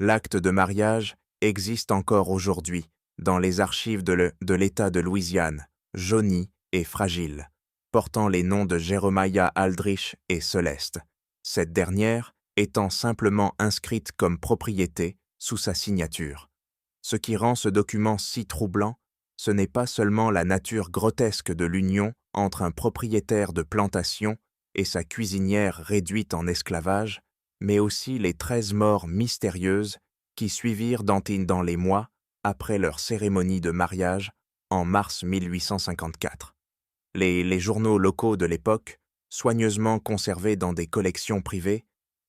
L'acte de mariage existe encore aujourd'hui dans les archives de l'État de Louisiane, jauni et fragile, portant les noms de Jeremiah Aldrich et Celeste, cette dernière étant simplement inscrite comme propriété sous sa signature. Ce qui rend ce document si troublant, ce n'est pas seulement la nature grotesque de l'union entre un propriétaire de plantation et sa cuisinière réduite en esclavage, mais aussi les 13 morts mystérieuses qui suivirent dans les mois après leur cérémonie de mariage en mars 1854. Les journaux locaux de l'époque, soigneusement conservés dans des collections privées,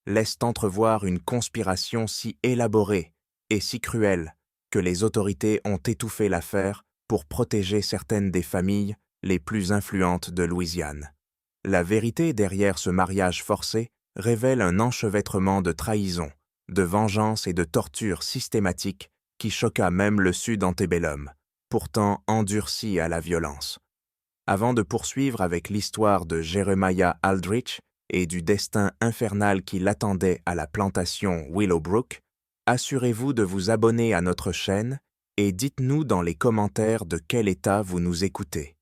laissent entrevoir une conspiration si élaborée et si cruelle que les autorités ont étouffé l'affaire pour protéger certaines des familles les plus influentes de Louisiane. La vérité derrière ce mariage forcé révèle un enchevêtrement de trahison, de vengeance et de torture systématiques qui choqua même le Sud antebellum, pourtant endurci à la violence. Avant de poursuivre avec l'histoire de Jeremiah Aldrich et du destin infernal qui l'attendait à la plantation Willowbrook, assurez-vous de vous abonner à notre chaîne et dites-nous dans les commentaires de quel état vous nous écoutez.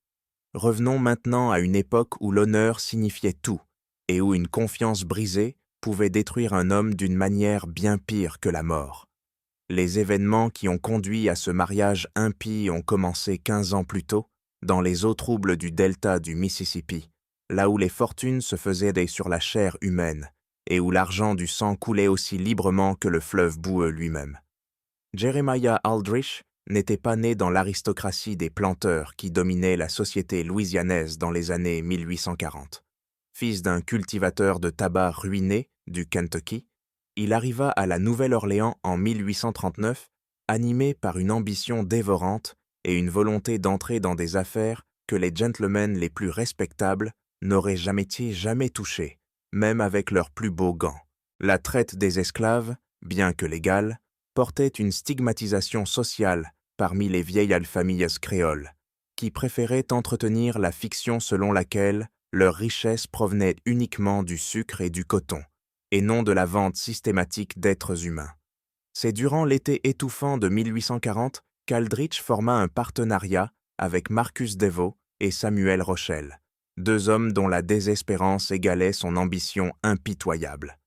Revenons maintenant à une époque où l'honneur signifiait tout et où une confiance brisée pouvait détruire un homme d'une manière bien pire que la mort. Les événements qui ont conduit à ce mariage impie ont commencé 15 ans plus tôt, dans les eaux troubles du delta du Mississippi, là où les fortunes se faisaient sur la chair humaine et où l'argent du sang coulait aussi librement que le fleuve boueux lui-même. Jeremiah Aldrich n'était pas né dans l'aristocratie des planteurs qui dominait la société louisianaise dans les années 1840. Fils d'un cultivateur de tabac ruiné du Kentucky, il arriva à la Nouvelle-Orléans en 1839, animé par une ambition dévorante et une volonté d'entrer dans des affaires que les gentlemen les plus respectables n'auraient jamais touchées, même avec leurs plus beaux gants. La traite des esclaves, bien que légale, portait une stigmatisation sociale parmi les vieilles familles créoles, qui préféraient entretenir la fiction selon laquelle leur richesse provenait uniquement du sucre et du coton, et non de la vente systématique d'êtres humains. C'est durant l'été étouffant de 1840 qu'Aldrich forma un partenariat avec Marcus Deveau et Samuel Rochelle, deux hommes dont la désespérance égalait son ambition impitoyable.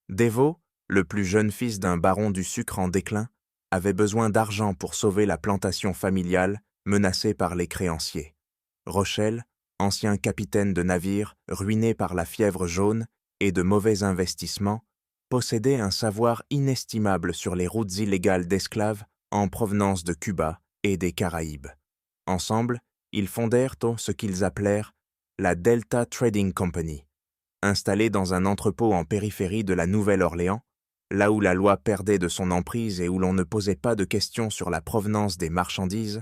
Deveau, le plus jeune fils d'un baron du sucre en déclin, avait besoin d'argent pour sauver la plantation familiale menacée par les créanciers. Rochelle, ancien capitaine de navire ruiné par la fièvre jaune et de mauvais investissements, possédait un savoir inestimable sur les routes illégales d'esclaves en provenance de Cuba et des Caraïbes. Ensemble, ils fondèrent ce qu'ils appelèrent la Delta Trading Company. Installée dans un entrepôt en périphérie de la Nouvelle-Orléans, là où la loi perdait de son emprise et où l'on ne posait pas de questions sur la provenance des marchandises,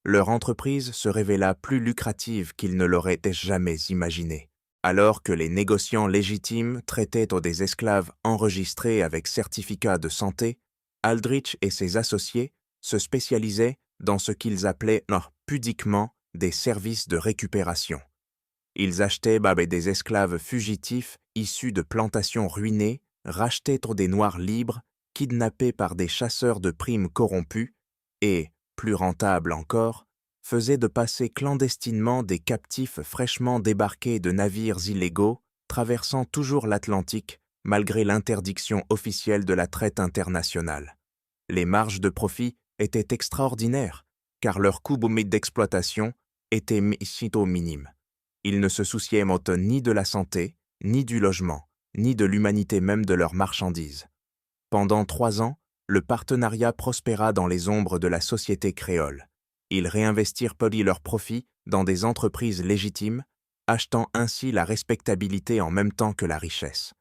leur entreprise se révéla plus lucrative qu'ils ne l'auraient jamais imaginé. Alors que les négociants légitimes traitaient des esclaves enregistrés avec certificat de santé, Aldrich et ses associés se spécialisaient dans ce qu'ils appelaient pudiquement des services de récupération. Ils achetaient des esclaves fugitifs issus de plantations ruinées, rachetaient des noirs libres, kidnappés par des chasseurs de primes corrompus et, plus rentable encore, faisaient de passer clandestinement des captifs fraîchement débarqués de navires illégaux, traversant toujours l'Atlantique malgré l'interdiction officielle de la traite internationale. Les marges de profit étaient extraordinaires, car leur coût d'exploitation était sitôt minime. Ils ne se souciaient ni de la santé, ni du logement, ni de l'humanité même de leurs marchandises. Pendant 3 ans, le partenariat prospéra dans les ombres de la société créole. Ils réinvestirent leurs profits dans des entreprises légitimes, achetant ainsi la respectabilité en même temps que la richesse.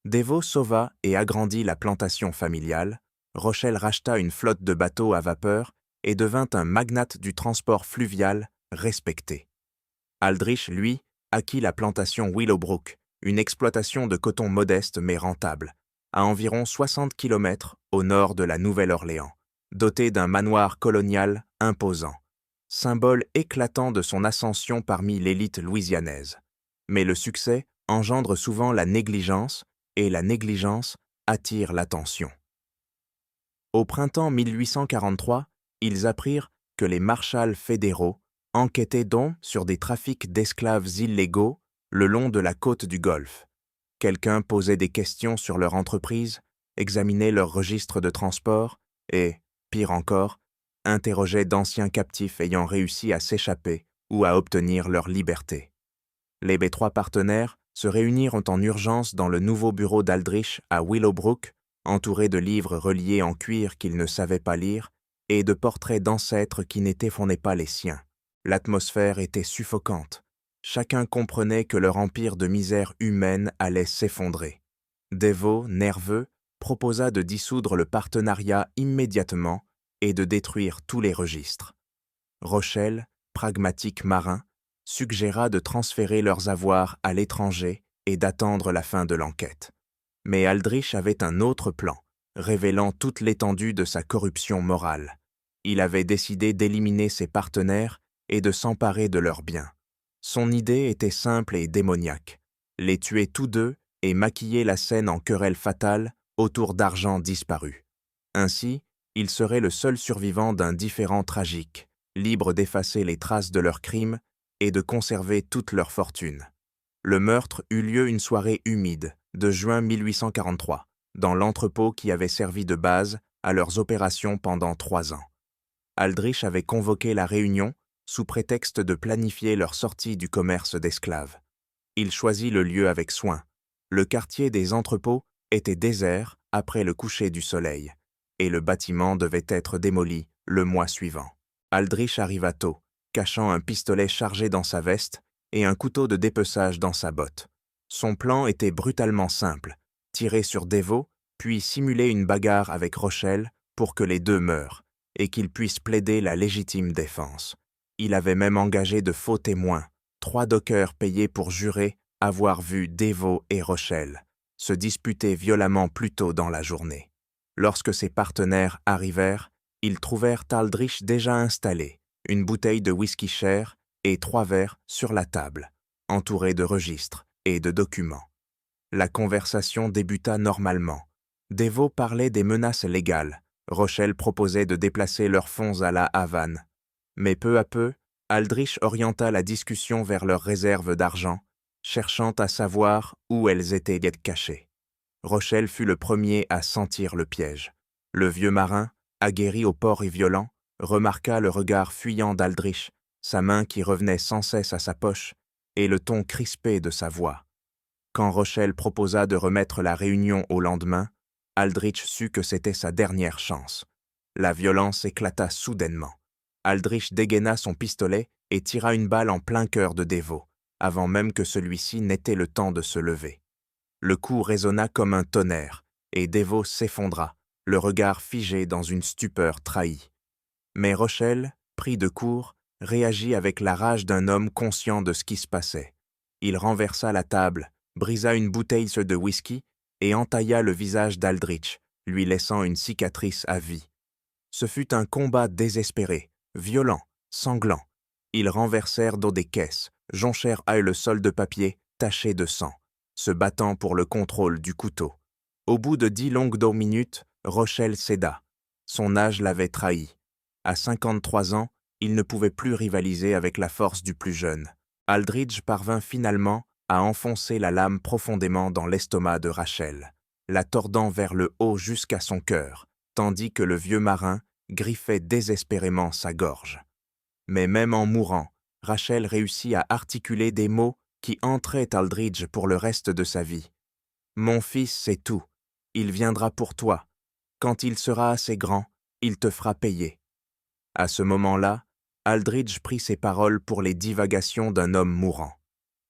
Deveau sauva et agrandit la plantation familiale, Rochelle racheta une flotte de bateaux à vapeur et devint un magnate du transport fluvial respecté. Aldrich, lui, acquit la plantation Willowbrook, une exploitation de coton modeste mais rentable, à environ 60 km au nord de la Nouvelle-Orléans, dotée d'un manoir colonial imposant, symbole éclatant de son ascension parmi l'élite louisianaise. Mais le succès engendre souvent la négligence, et la négligence attire l'attention. Au printemps 1843, ils apprirent que les marshals fédéraux enquêtaient donc sur des trafics d'esclaves illégaux le long de la côte du Golfe. Quelqu'un posait des questions sur leur entreprise, examinait leur registre de transport et, pire encore, interrogeait d'anciens captifs ayant réussi à s'échapper ou à obtenir leur liberté. Les trois partenaires se réunirent en urgence dans le nouveau bureau d'Aldrich à Willowbrook, entourés de livres reliés en cuir qu'ils ne savaient pas lire et de portraits d'ancêtres qui n'étaient pas les siens. L'atmosphère était suffocante. Chacun comprenait que leur empire de misère humaine allait s'effondrer. Devo, nerveux, proposa de dissoudre le partenariat immédiatement et de détruire tous les registres. Rochelle, pragmatique marin, suggéra de transférer leurs avoirs à l'étranger et d'attendre la fin de l'enquête. Mais Aldrich avait un autre plan, révélant toute l'étendue de sa corruption morale. Il avait décidé d'éliminer ses partenaires et de s'emparer de leurs biens. Son idée était simple et démoniaque, les tuer tous deux et maquiller la scène en querelle fatale autour d'argent disparu. Ainsi, il serait le seul survivant d'un différend tragique, libre d'effacer les traces de leurs crimes et de conserver toute leur fortune. Le meurtre eut lieu une soirée humide de juin 1843, dans l'entrepôt qui avait servi de base à leurs opérations pendant 3 ans. Aldrich avait convoqué la réunion sous prétexte de planifier leur sortie du commerce d'esclaves. Il choisit le lieu avec soin. Le quartier des entrepôts était désert après le coucher du soleil, et le bâtiment devait être démoli le mois suivant. Aldrich arriva tôt, cachant un pistolet chargé dans sa veste et un couteau de dépeçage dans sa botte. Son plan était brutalement simple, tirer sur Devo, puis simuler une bagarre avec Rochelle pour que les deux meurent, et qu'ils puissent plaider la légitime défense. Il avait même engagé de faux témoins, 3 dockers payés pour jurer avoir vu Devo et Rochelle se disputer violemment plus tôt dans la journée. Lorsque ses partenaires arrivèrent, ils trouvèrent Aldrich déjà installé, une bouteille de whisky cher et 3 verres sur la table, entourés de registres et de documents. La conversation débuta normalement. Devo parlait des menaces légales. Rochelle proposait de déplacer leurs fonds à la Havane. Mais peu à peu, Aldrich orienta la discussion vers leurs réserves d'argent, cherchant à savoir où elles étaient cachées. Rochelle fut le premier à sentir le piège. Le vieux marin, aguerri au port et violent, remarqua le regard fuyant d'Aldrich, sa main qui revenait sans cesse à sa poche, et le ton crispé de sa voix. Quand Rochelle proposa de remettre la réunion au lendemain, Aldrich sut que c'était sa dernière chance. La violence éclata soudainement. Aldrich dégaina son pistolet et tira une balle en plein cœur de Devo, avant même que celui-ci n'ait le temps de se lever. Le coup résonna comme un tonnerre, et Devo s'effondra, le regard figé dans une stupeur trahie. Mais Rochelle, pris de court, réagit avec la rage d'un homme conscient de ce qui se passait. Il renversa la table, brisa une bouteille de whisky et entailla le visage d'Aldrich, lui laissant une cicatrice à vie. Ce fut un combat désespéré, violent, sanglant. Ils renversèrent dans des caisses, jonchèrent le sol de papier, taché de sang, se battant pour le contrôle du couteau. Au bout de 10 longues minutes, Rochelle céda. Son âge l'avait trahi. À 53 ans, il ne pouvait plus rivaliser avec la force du plus jeune. Aldrich parvint finalement à enfoncer la lame profondément dans l'estomac de Rachel, la tordant vers le haut jusqu'à son cœur, tandis que le vieux marin griffait désespérément sa gorge. Mais même en mourant, Rachel réussit à articuler des mots qui hantraient Aldrich pour le reste de sa vie. « Mon fils, c'est tout. Il viendra pour toi. Quand il sera assez grand, il te fera payer. » À ce moment-là, Aldrich prit ses paroles pour les divagations d'un homme mourant.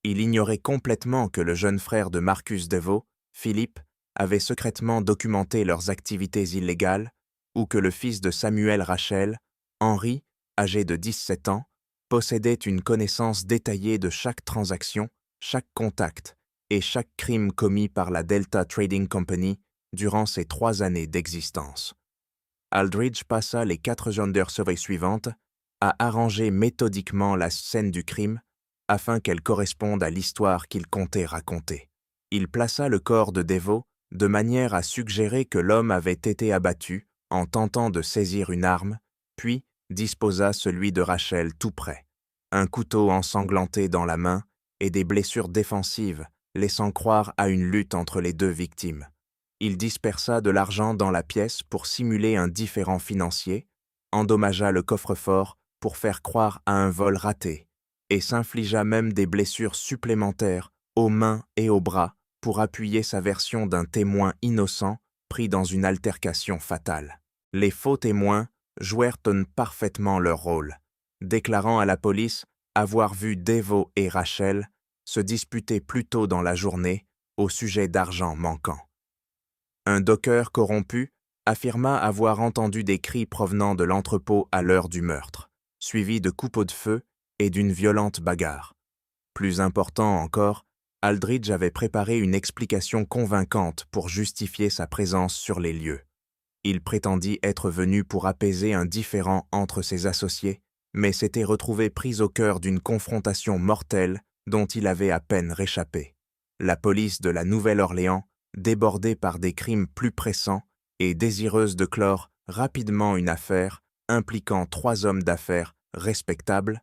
Il ignorait complètement que le jeune frère de Marcus Devo, Philippe, avait secrètement documenté leurs activités illégales, ou que le fils de Samuel Rachel, Henry, âgé de 17 ans, possédait une connaissance détaillée de chaque transaction, chaque contact et chaque crime commis par la Delta Trading Company durant ses 3 années d'existence. Aldrich passa les 4 heures suivantes à arranger méthodiquement la scène du crime afin qu'elle corresponde à l'histoire qu'il comptait raconter. Il plaça le corps de Devo de manière à suggérer que l'homme avait été abattu en tentant de saisir une arme, puis disposa celui de Rachel tout près, un couteau ensanglanté dans la main et des blessures défensives, laissant croire à une lutte entre les deux victimes. Il dispersa de l'argent dans la pièce pour simuler un différend financier, endommagea le coffre-fort pour faire croire à un vol raté, et s'infligea même des blessures supplémentaires aux mains et aux bras pour appuyer sa version d'un témoin innocent pris dans une altercation fatale. Les faux témoins jouèrent parfaitement leur rôle, déclarant à la police avoir vu Devo et Rachel se disputer plus tôt dans la journée au sujet d'argent manquant. Un docker corrompu affirma avoir entendu des cris provenant de l'entrepôt à l'heure du meurtre, suivis de coupeaux de feu et d'une violente bagarre. Plus important encore, Aldridge avait préparé une explication convaincante pour justifier sa présence sur les lieux. Il prétendit être venu pour apaiser un différend entre ses associés, mais s'était retrouvé pris au cœur d'une confrontation mortelle dont il avait à peine réchappé. La police de la Nouvelle-Orléans, débordée par des crimes plus pressants et désireuse de clore rapidement une affaire impliquant 3 hommes d'affaires respectables,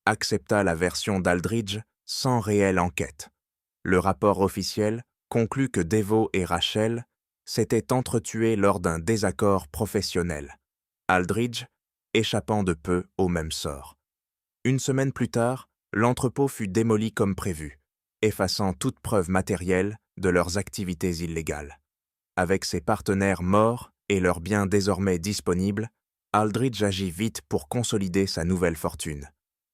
accepta la version d'Aldridge sans réelle enquête. Le rapport officiel conclut que Devo et Rachel s'étaient entretués lors d'un désaccord professionnel, Aldridge échappant de peu au même sort. Une semaine plus tard, l'entrepôt fut démoli comme prévu, effaçant toute preuve matérielle de leurs activités illégales. Avec ses partenaires morts et leurs biens désormais disponibles, Aldridge agit vite pour consolider sa nouvelle fortune.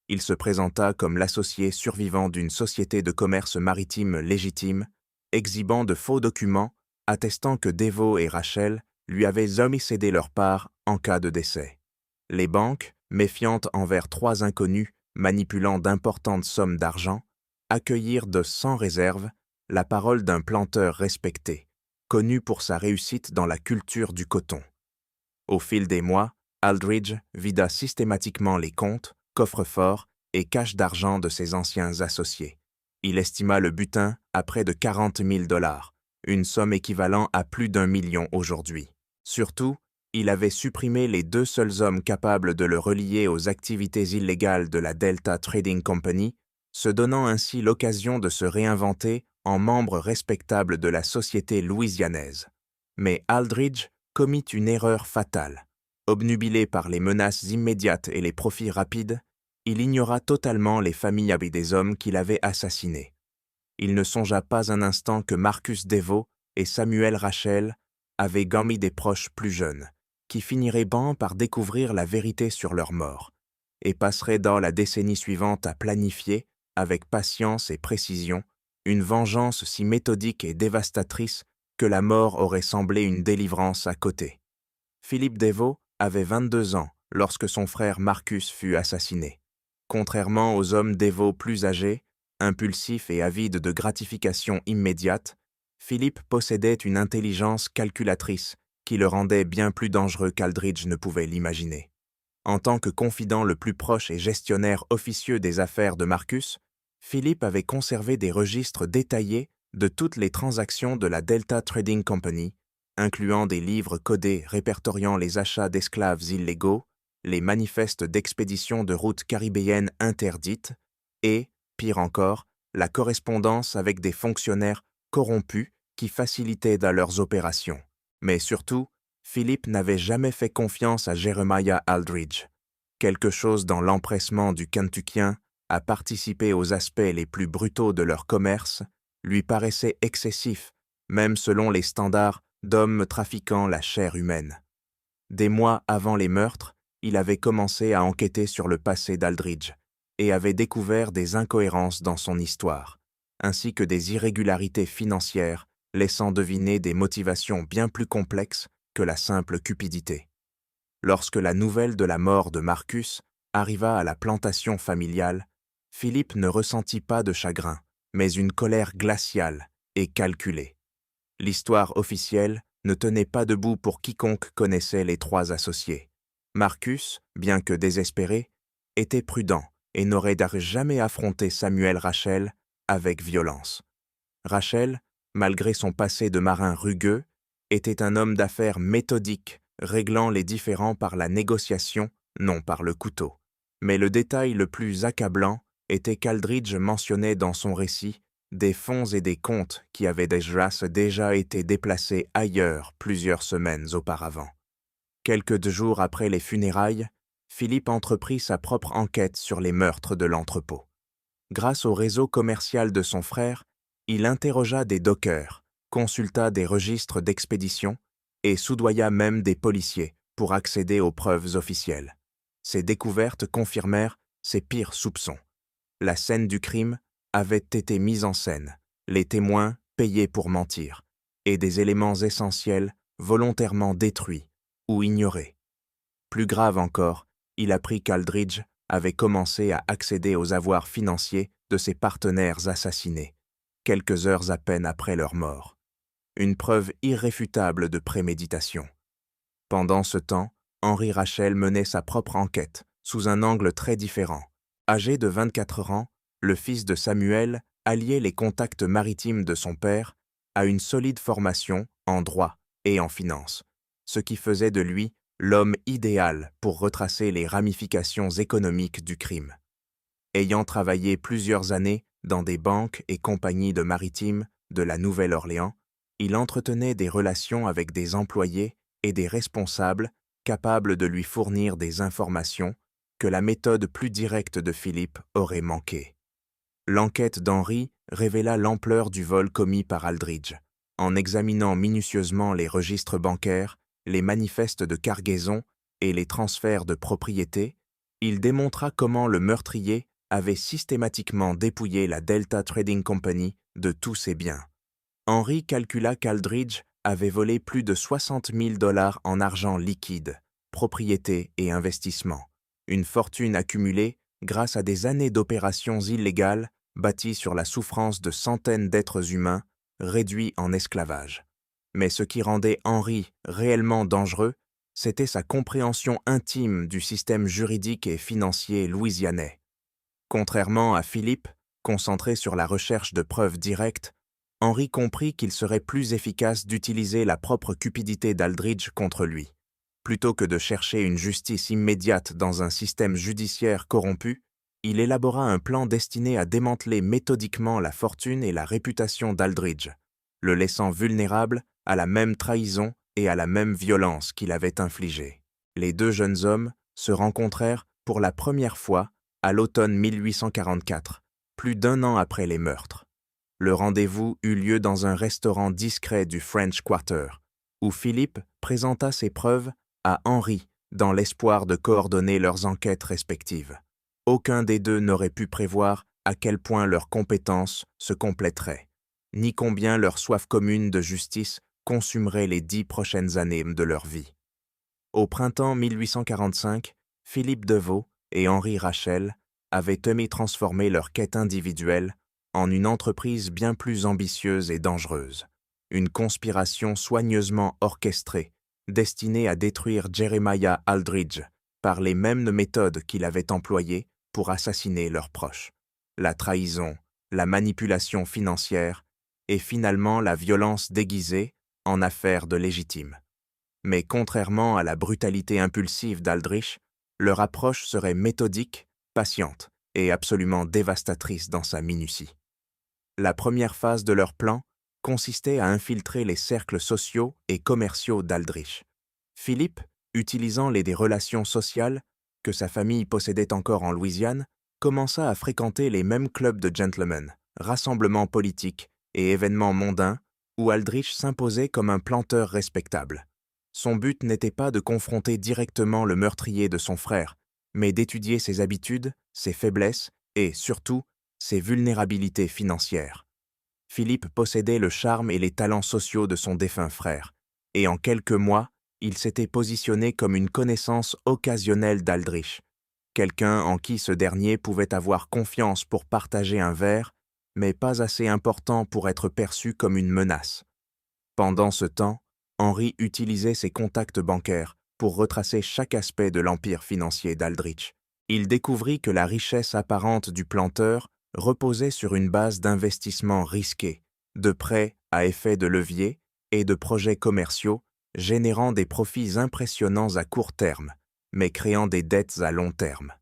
Il se présenta comme l'associé survivant d'une société de commerce maritime légitime, exhibant de faux documents attestant que Devo et Rachel lui avaient jamais cédé leur part en cas de décès. Les banques, méfiantes envers 3 inconnus manipulant d'importantes sommes d'argent, accueillirent sans réserve la parole d'un planteur respecté, connu pour sa réussite dans la culture du coton. Au fil des mois, Aldridge vida systématiquement les comptes, coffres-forts et caches d'argent de ses anciens associés. Il estima le butin à près de 40 000 $, une somme équivalent à plus d'1 million aujourd'hui. Surtout, il avait supprimé les 2 seuls hommes capables de le relier aux activités illégales de la Delta Trading Company, se donnant ainsi l'occasion de se réinventer en membre respectable de la société louisianaise. Mais Aldridge commit une erreur fatale. Obnubilé par les menaces immédiates et les profits rapides, il ignora totalement les familles des hommes qu'il avait assassinés. Il ne songea pas un instant que Marcus Devo et Samuel Rachel avaient gagné des proches plus jeunes, qui finiraient par découvrir la vérité sur leur mort, et passeraient dans la décennie suivante à planifier, avec patience et précision, une vengeance si méthodique et dévastatrice que la mort aurait semblé une délivrance à côté. Philippe Devo avait 22 ans lorsque son frère Marcus fut assassiné. Contrairement aux hommes Devo plus âgés, impulsifs et avides de gratification immédiate, Philippe possédait une intelligence calculatrice qui le rendait bien plus dangereux qu'Aldridge ne pouvait l'imaginer. En tant que confident le plus proche et gestionnaire officieux des affaires de Marcus, Philippe avait conservé des registres détaillés de toutes les transactions de la Delta Trading Company, incluant des livres codés répertoriant les achats d'esclaves illégaux, les manifestes d'expédition de routes caribéennes interdites et, pire encore, la correspondance avec des fonctionnaires corrompus qui facilitaient leurs opérations. Mais surtout, Philippe n'avait jamais fait confiance à Jeremiah Aldridge. Quelque chose dans l'empressement du Kentuckien à participer aux aspects les plus brutaux de leur commerce lui paraissait excessif, même selon les standards d'hommes trafiquant la chair humaine. Des mois avant les meurtres, il avait commencé à enquêter sur le passé d'Aldridge et avait découvert des incohérences dans son histoire, ainsi que des irrégularités financières laissant deviner des motivations bien plus complexes que la simple cupidité. Lorsque la nouvelle de la mort de Marcus arriva à la plantation familiale, Philippe ne ressentit pas de chagrin, mais une colère glaciale et calculée. L'histoire officielle ne tenait pas debout pour quiconque connaissait les 3 associés. Marcus, bien que désespéré, était prudent et n'aurait jamais affronté Samuel Rachel avec violence. Rachel, malgré son passé de marin rugueux, était un homme d'affaires méthodique réglant les différends par la négociation, non par le couteau. Mais le détail le plus accablant était qu'Aldridge mentionnait dans son récit des fonds et des comptes qui avaient déjà été déplacés ailleurs plusieurs semaines auparavant. Quelques jours après les funérailles, Philippe entreprit sa propre enquête sur les meurtres de l'entrepôt. Grâce au réseau commercial de son frère, il interrogea des dockers, consulta des registres d'expédition et soudoya même des policiers pour accéder aux preuves officielles. Ces découvertes confirmèrent ses pires soupçons. La scène du crime avait été mise en scène, les témoins payés pour mentir, et des éléments essentiels volontairement détruits ou ignorés. Plus grave encore, il apprit qu'Aldridge avait commencé à accéder aux avoirs financiers de ses partenaires assassinés, quelques heures à peine après leur mort. Une preuve irréfutable de préméditation. Pendant ce temps, Henri Rachel menait sa propre enquête, sous un angle très différent. Âgé de 24 ans, le fils de Samuel alliait les contacts maritimes de son père à une solide formation en droit et en finance, ce qui faisait de lui l'homme idéal pour retracer les ramifications économiques du crime. Ayant travaillé plusieurs années dans des banques et compagnies de maritimes de la Nouvelle-Orléans, il entretenait des relations avec des employés et des responsables capables de lui fournir des informations que la méthode plus directe de Philippe aurait manqué. L'enquête d'Henri révéla l'ampleur du vol commis par Aldridge. En examinant minutieusement les registres bancaires, les manifestes de cargaison et les transferts de propriété, il démontra comment le meurtrier avait systématiquement dépouillé la Delta Trading Company de tous ses biens. Henri calcula qu'Aldridge avait volé plus de 60 000 $ en argent liquide, propriété et investissement, une fortune accumulée grâce à des années d'opérations illégales bâties sur la souffrance de centaines d'êtres humains réduits en esclavage. Mais ce qui rendait Henri réellement dangereux, c'était sa compréhension intime du système juridique et financier louisianais. Contrairement à Philippe, concentré sur la recherche de preuves directes, Henri comprit qu'il serait plus efficace d'utiliser la propre cupidité d'Aldridge contre lui. Plutôt que de chercher une justice immédiate dans un système judiciaire corrompu, il élabora un plan destiné à démanteler méthodiquement la fortune et la réputation d'Aldridge, le laissant vulnérable à la même trahison et à la même violence qu'il avait infligée. Les deux jeunes hommes se rencontrèrent pour la première fois à l'automne 1844, plus d'1 an après les meurtres. Le rendez-vous eut lieu dans un restaurant discret du French Quarter, où Philippe présenta ses preuves à Henri dans l'espoir de coordonner leurs enquêtes respectives. Aucun des deux n'aurait pu prévoir à quel point leurs compétences se compléteraient, ni combien leur soif commune de justice consumerait les 10 prochaines années de leur vie. Au printemps 1845, Philippe Deveau et Henri Rachel avaient transformé leur quête individuelle en une entreprise bien plus ambitieuse et dangereuse, une conspiration soigneusement orchestrée, destinée à détruire Jeremiah Aldridge par les mêmes méthodes qu'il avait employées pour assassiner leurs proches. La trahison, la manipulation financière et finalement la violence déguisée en affaire de légitime. Mais contrairement à la brutalité impulsive d'Aldrich, leur approche serait méthodique, patiente et absolument dévastatrice dans sa minutie. La première phase de leur plan consistait à infiltrer les cercles sociaux et commerciaux d'Aldrich. Philippe, utilisant des relations sociales que sa famille possédait encore en Louisiane, commença à fréquenter les mêmes clubs de gentlemen, rassemblements politiques et événements mondains où Aldrich s'imposait comme un planteur respectable. Son but n'était pas de confronter directement le meurtrier de son frère, mais d'étudier ses habitudes, ses faiblesses et, surtout, ses vulnérabilités financières. Philippe possédait le charme et les talents sociaux de son défunt frère, et en quelques mois, il s'était positionné comme une connaissance occasionnelle d'Aldrich, quelqu'un en qui ce dernier pouvait avoir confiance pour partager un verre, mais pas assez important pour être perçu comme une menace. Pendant ce temps, Henri utilisait ses contacts bancaires pour retracer chaque aspect de l'empire financier d'Aldrich. Il découvrit que la richesse apparente du planteur reposait sur une base d'investissements risqués, de prêts à effet de levier et de projets commerciaux générant des profits impressionnants à court terme, mais créant des dettes à long terme.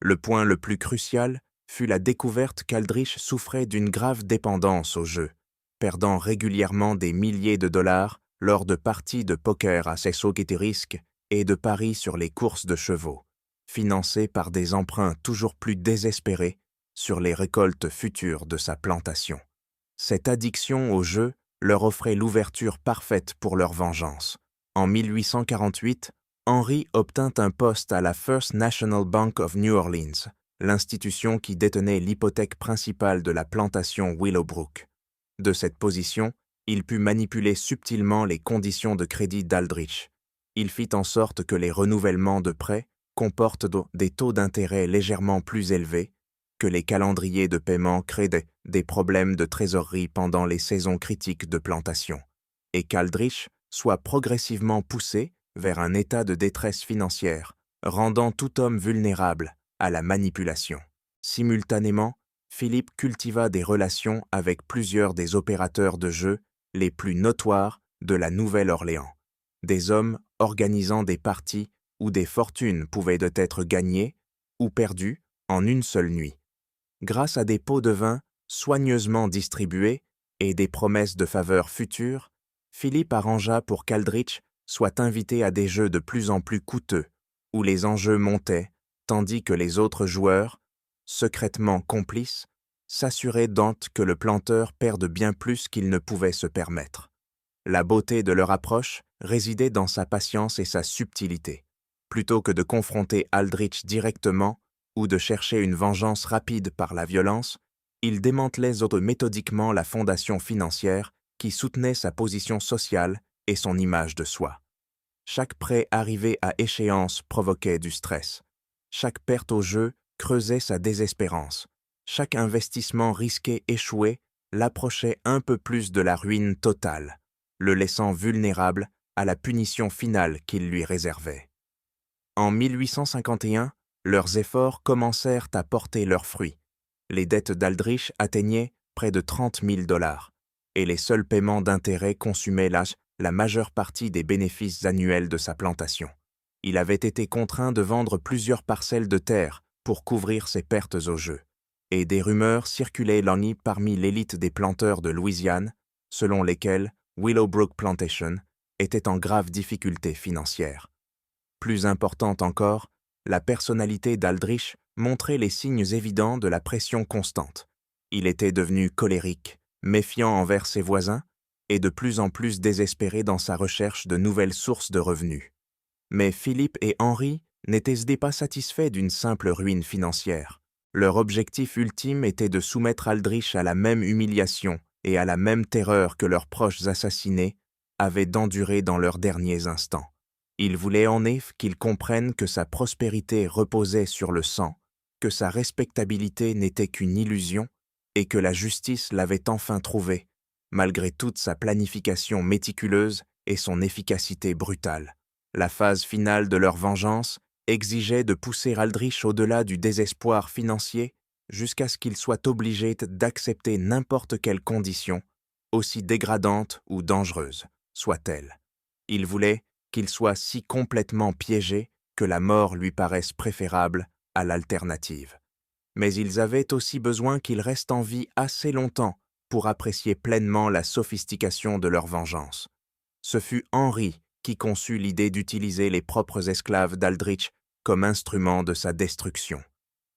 Le point le plus crucial fut la découverte qu'Aldrich souffrait d'une grave dépendance au jeu, perdant régulièrement des milliers de dollars lors de parties de poker à ses risques et de paris sur les courses de chevaux, financés par des emprunts toujours plus désespérés sur les récoltes futures de sa plantation. Cette addiction au jeu leur offrait l'ouverture parfaite pour leur vengeance. En 1848, Henry obtint un poste à la First National Bank of New Orleans, l'institution qui détenait l'hypothèque principale de la plantation Willowbrook. De cette position, il put manipuler subtilement les conditions de crédit d'Aldrich. Il fit en sorte que les renouvellements de prêts comportent des taux d'intérêt légèrement plus élevés, que les calendriers de paiement créent des problèmes de trésorerie pendant les saisons critiques de plantation, et qu'Aldrich soit progressivement poussé vers un état de détresse financière, rendant tout homme vulnérable à la manipulation. Simultanément, Philippe cultiva des relations avec plusieurs des opérateurs de jeu les plus notoires de la Nouvelle-Orléans, des hommes organisant des parties où des fortunes pouvaient être gagnées ou perdues en une seule nuit. Grâce à des pots de vin soigneusement distribués et des promesses de faveurs futures, Philippe arrangea pour qu'Aldrich soit invité à des jeux de plus en plus coûteux, où les enjeux montaient, tandis que les autres joueurs, secrètement complices, s'assuraient que le planteur perde bien plus qu'il ne pouvait se permettre. La beauté de leur approche résidait dans sa patience et sa subtilité. Plutôt que de confronter Aldrich directement ou de chercher une vengeance rapide par la violence, il démantelait méthodiquement la fondation financière qui soutenait sa position sociale et son image de soi. Chaque prêt arrivé à échéance provoquait du stress. Chaque perte au jeu creusait sa désespérance. Chaque investissement risqué échoué l'approchait un peu plus de la ruine totale, le laissant vulnérable à la punition finale qu'il lui réservait. En 1851, leurs efforts commencèrent à porter leurs fruits. Les dettes d'Aldrich atteignaient près de 30 000 $, et les seuls paiements d'intérêt consumaient la majeure partie des bénéfices annuels de sa plantation. Il avait été contraint de vendre plusieurs parcelles de terre pour couvrir ses pertes au jeu, et des rumeurs circulaient parmi l'élite des planteurs de Louisiane, selon lesquelles Willowbrook Plantation était en grave difficulté financière. Plus importante encore, la personnalité d'Aldrich montrait les signes évidents de la pression constante. Il était devenu colérique, méfiant envers ses voisins et de plus en plus désespéré dans sa recherche de nouvelles sources de revenus. Mais Philippe et Henry n'étaient pas satisfaits d'une simple ruine financière. Leur objectif ultime était de soumettre Aldrich à la même humiliation et à la même terreur que leurs proches assassinés avaient d'endurer dans leurs derniers instants. Ils voulaient en effet qu'il comprenne que sa prospérité reposait sur le sang, que sa respectabilité n'était qu'une illusion et que la justice l'avait enfin trouvé, malgré toute sa planification méticuleuse et son efficacité brutale. La phase finale de leur vengeance exigeait de pousser Aldrich au-delà du désespoir financier jusqu'à ce qu'il soit obligé d'accepter n'importe quelle condition, aussi dégradante ou dangereuse soit-elle. Il voulait qu'il soit si complètement piégé que la mort lui paraisse préférable à l'alternative. Mais ils avaient aussi besoin qu'il reste en vie assez longtemps pour apprécier pleinement la sophistication de leur vengeance. Ce fut Henry qui conçut l'idée d'utiliser les propres esclaves d'Aldrich comme instrument de sa destruction.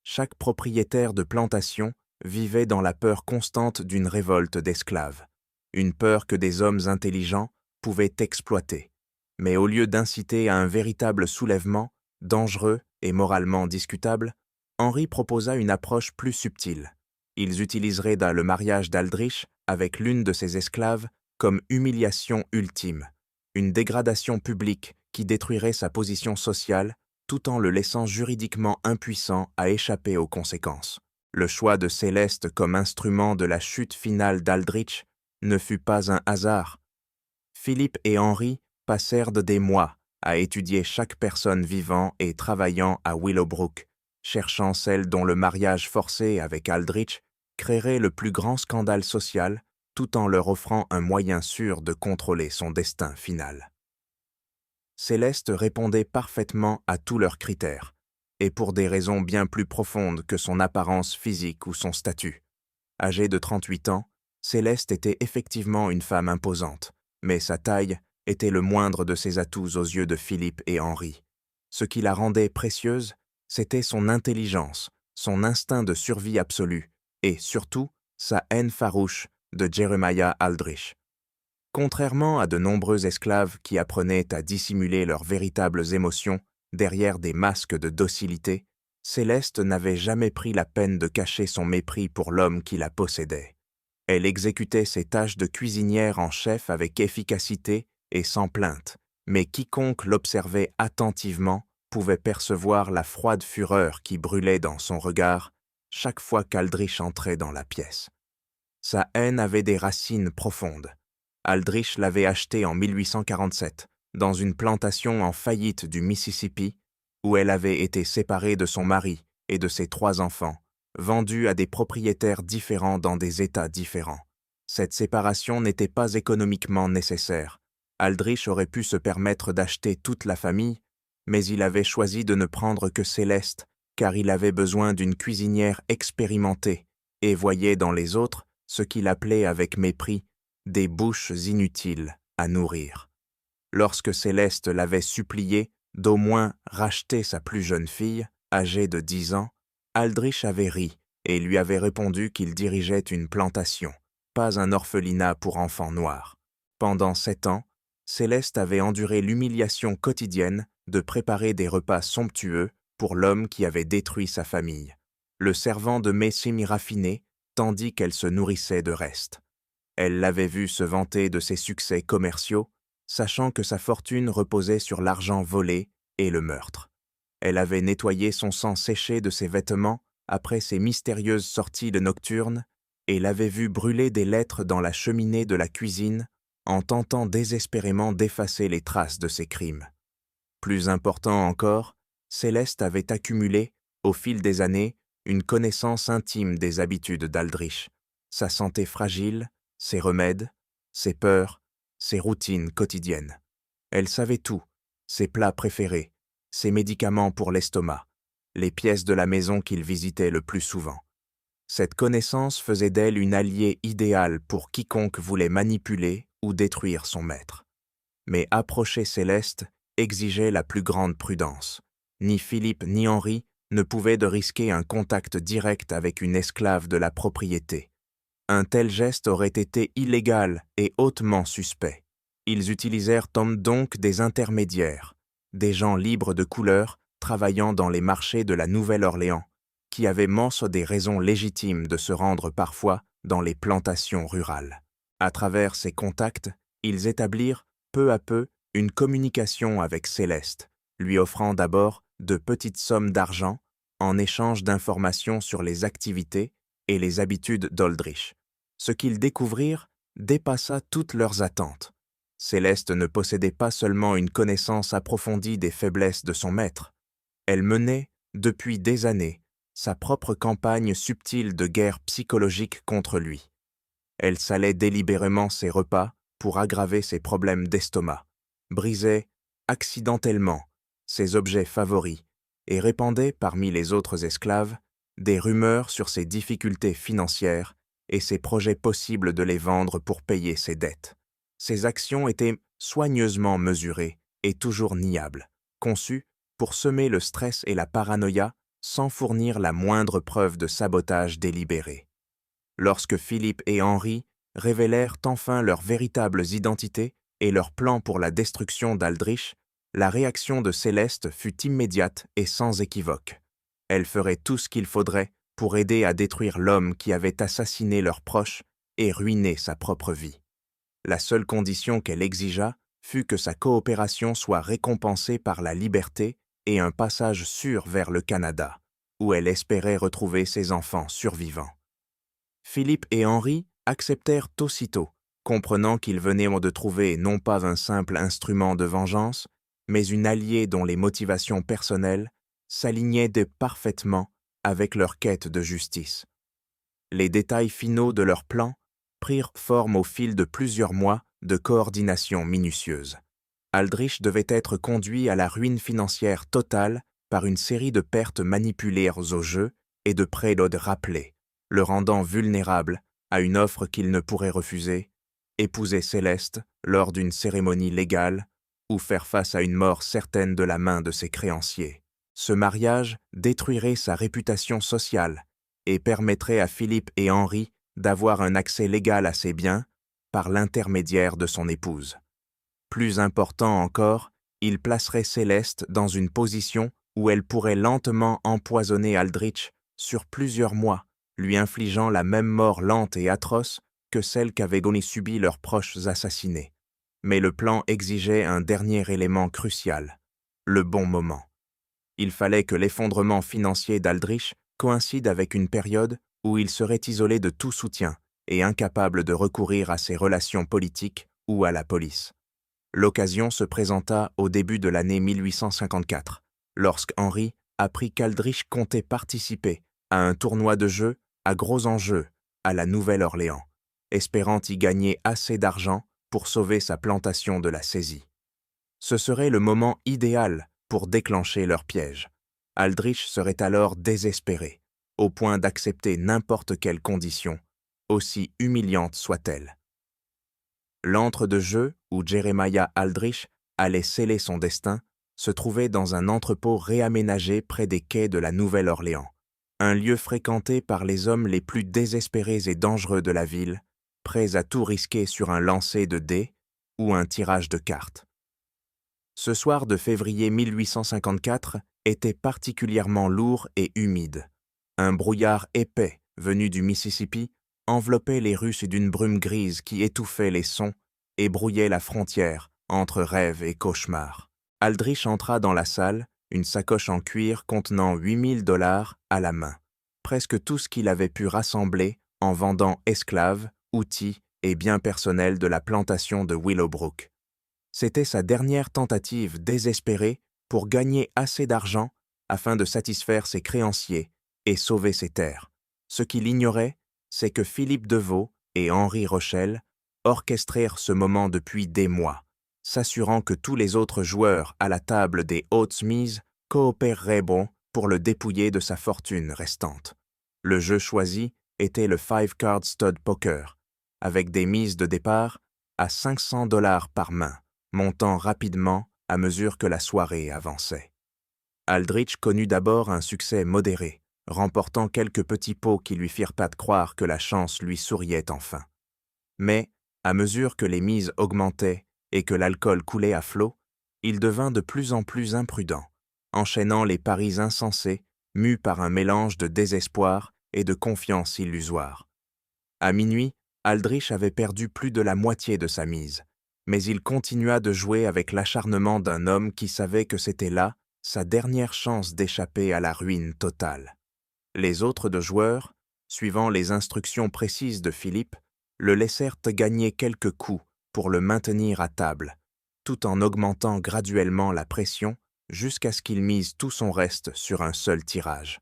Chaque propriétaire de plantation vivait dans la peur constante d'une révolte d'esclaves, une peur que des hommes intelligents pouvaient exploiter. Mais au lieu d'inciter à un véritable soulèvement, dangereux et moralement discutable, Henry proposa une approche plus subtile. Ils utiliseraient le mariage d'Aldrich avec l'une de ses esclaves comme humiliation ultime, une dégradation publique qui détruirait sa position sociale tout en le laissant juridiquement impuissant à échapper aux conséquences. Le choix de Céleste comme instrument de la chute finale d'Aldrich ne fut pas un hasard. Philippe et Henry passèrent des mois à étudier chaque personne vivant et travaillant à Willowbrook, cherchant celle dont le mariage forcé avec Aldrich créerait le plus grand scandale social tout en leur offrant un moyen sûr de contrôler son destin final. Céleste répondait parfaitement à tous leurs critères, et pour des raisons bien plus profondes que son apparence physique ou son statut. Âgée de 38 ans, Céleste était effectivement une femme imposante, mais sa taille était le moindre de ses atouts aux yeux de Philippe et Henri. Ce qui la rendait précieuse, c'était son intelligence, son instinct de survie absolue, et surtout, sa haine farouche de Jeremiah Aldrich. Contrairement à de nombreux esclaves qui apprenaient à dissimuler leurs véritables émotions derrière des masques de docilité, Céleste n'avait jamais pris la peine de cacher son mépris pour l'homme qui la possédait. Elle exécutait ses tâches de cuisinière en chef avec efficacité et sans plainte, mais quiconque l'observait attentivement pouvait percevoir la froide fureur qui brûlait dans son regard chaque fois qu'Aldrich entrait dans la pièce. Sa haine avait des racines profondes. Aldrich l'avait achetée en 1847, dans une plantation en faillite du Mississippi, où elle avait été séparée de son mari et de ses 3 enfants, vendue à des propriétaires différents dans des États différents. Cette séparation n'était pas économiquement nécessaire. Aldrich aurait pu se permettre d'acheter toute la famille, mais il avait choisi de ne prendre que Céleste, car il avait besoin d'une cuisinière expérimentée et voyait dans les autres ce qu'il appelait avec mépris des bouches inutiles à nourrir. Lorsque Céleste l'avait supplié d'au moins racheter sa plus jeune fille, âgée de 10 ans, Aldrich avait ri et lui avait répondu qu'il dirigeait une plantation, pas un orphelinat pour enfants noirs. Pendant 7 ans, Céleste avait enduré l'humiliation quotidienne de préparer des repas somptueux pour l'homme qui avait détruit sa famille, le servant de mets semi-raffinés, tandis qu'elle se nourrissait de restes. Elle l'avait vu se vanter de ses succès commerciaux, sachant que sa fortune reposait sur l'argent volé et le meurtre. Elle avait nettoyé son sang séché de ses vêtements après ses mystérieuses sorties de nocturnes et l'avait vu brûler des lettres dans la cheminée de la cuisine en tentant désespérément d'effacer les traces de ses crimes. Plus important encore, Céleste avait accumulé, au fil des années, une connaissance intime des habitudes d'Aldrich, sa santé fragile, ses remèdes, ses peurs, ses routines quotidiennes. Elle savait tout, ses plats préférés, ses médicaments pour l'estomac, les pièces de la maison qu'il visitait le plus souvent. Cette connaissance faisait d'elle une alliée idéale pour quiconque voulait manipuler ou détruire son maître. Mais approcher Céleste exigeait la plus grande prudence. Ni Philippe ni Henri ne pouvaient de risquer un contact direct avec une esclave de la propriété. Un tel geste aurait été illégal et hautement suspect. Ils utilisèrent donc des intermédiaires, des gens libres de couleur travaillant dans les marchés de la Nouvelle-Orléans, qui avaient des raisons légitimes de se rendre parfois dans les plantations rurales. À travers ces contacts, ils établirent peu à peu une communication avec Céleste, lui offrant d'abord de petites sommes d'argent en échange d'informations sur les activités et les habitudes d'Aldrich. Ce qu'ils découvrirent dépassa toutes leurs attentes. Céleste ne possédait pas seulement une connaissance approfondie des faiblesses de son maître, elle menait, depuis des années, sa propre campagne subtile de guerre psychologique contre lui. Elle salait délibérément ses repas pour aggraver ses problèmes d'estomac, brisait, accidentellement, ses objets favoris et répandait parmi les autres esclaves des rumeurs sur ses difficultés financières et ses projets possibles de les vendre pour payer ses dettes. Ses actions étaient soigneusement mesurées et toujours niables, conçues pour semer le stress et la paranoïa sans fournir la moindre preuve de sabotage délibéré. Lorsque Philippe et Henri révélèrent enfin leurs véritables identités et leurs plans pour la destruction d'Aldrich, la réaction de Céleste fut immédiate et sans équivoque. Elle ferait tout ce qu'il faudrait pour aider à détruire l'homme qui avait assassiné leurs proches et ruiné sa propre vie. La seule condition qu'elle exigea fut que sa coopération soit récompensée par la liberté et un passage sûr vers le Canada, où elle espérait retrouver ses enfants survivants. Philippe et Henri acceptèrent aussitôt, comprenant qu'ils venaient de trouver non pas un simple instrument de vengeance, mais une alliée dont les motivations personnelles s'alignaient parfaitement avec leur quête de justice. Les détails finaux de leur plan prirent forme au fil de plusieurs mois de coordination minutieuse. Aldrich devait être conduit à la ruine financière totale par une série de pertes manipulées au jeu et de prélodes rappelés, le rendant vulnérable à une offre qu'il ne pourrait refuser, épouser Céleste lors d'une cérémonie légale ou faire face à une mort certaine de la main de ses créanciers. Ce mariage détruirait sa réputation sociale et permettrait à Philippe et Henri d'avoir un accès légal à ses biens par l'intermédiaire de son épouse. Plus important encore, il placerait Céleste dans une position où elle pourrait lentement empoisonner Aldrich sur plusieurs mois, lui infligeant la même mort lente et atroce que celle qu'avaient subi leurs proches assassinés. Mais le plan exigeait un dernier élément crucial, le bon moment. Il fallait que l'effondrement financier d'Aldrich coïncide avec une période où il serait isolé de tout soutien et incapable de recourir à ses relations politiques ou à la police. L'occasion se présenta au début de l'année 1854, lorsqu'Henri apprit qu'Aldrich comptait participer à un tournoi de jeu à gros enjeux à la Nouvelle-Orléans, espérant y gagner assez d'argent pour sauver sa plantation de la saisie. Ce serait le moment idéal pour déclencher leur piège. Aldrich serait alors désespéré, au point d'accepter n'importe quelle condition, aussi humiliante soit-elle. L'antre de jeu où Jeremiah Aldrich allait sceller son destin se trouvait dans un entrepôt réaménagé près des quais de la Nouvelle-Orléans, un lieu fréquenté par les hommes les plus désespérés et dangereux de la ville, prêts à tout risquer sur un lancer de dés ou un tirage de cartes. Ce soir de février 1854 était particulièrement lourd et humide. Un brouillard épais, venu du Mississippi, enveloppait les rues d'une brume grise qui étouffait les sons et brouillait la frontière entre rêve et cauchemar. Aldrich entra dans la salle, une sacoche en cuir contenant $8 000 à la main, presque tout ce qu'il avait pu rassembler en vendant esclaves, outils et biens personnels de la plantation de Willowbrook. C'était sa dernière tentative désespérée pour gagner assez d'argent afin de satisfaire ses créanciers et sauver ses terres. Ce qu'il ignorait, c'est que Philippe Deveau et Henri Rochelle orchestrèrent ce moment depuis des mois, s'assurant que tous les autres joueurs à la table des hautes mises coopéreraient pour le dépouiller de sa fortune restante. Le jeu choisi était le Five Card Stud Poker, avec des mises de départ à $500 par main, montant rapidement à mesure que la soirée avançait. Aldrich connut d'abord un succès modéré, remportant quelques petits pots qui lui firent pas croire que la chance lui souriait enfin. Mais, à mesure que les mises augmentaient et que l'alcool coulait à flot, il devint de plus en plus imprudent, enchaînant les paris insensés, mus par un mélange de désespoir et de confiance illusoire. À minuit, Aldrich avait perdu plus de la moitié de sa mise, mais il continua de jouer avec l'acharnement d'un homme qui savait que c'était là sa dernière chance d'échapper à la ruine totale. Les autres deux joueurs, suivant les instructions précises de Philippe, le laissèrent gagner quelques coups pour le maintenir à table, tout en augmentant graduellement la pression jusqu'à ce qu'il mise tout son reste sur un seul tirage.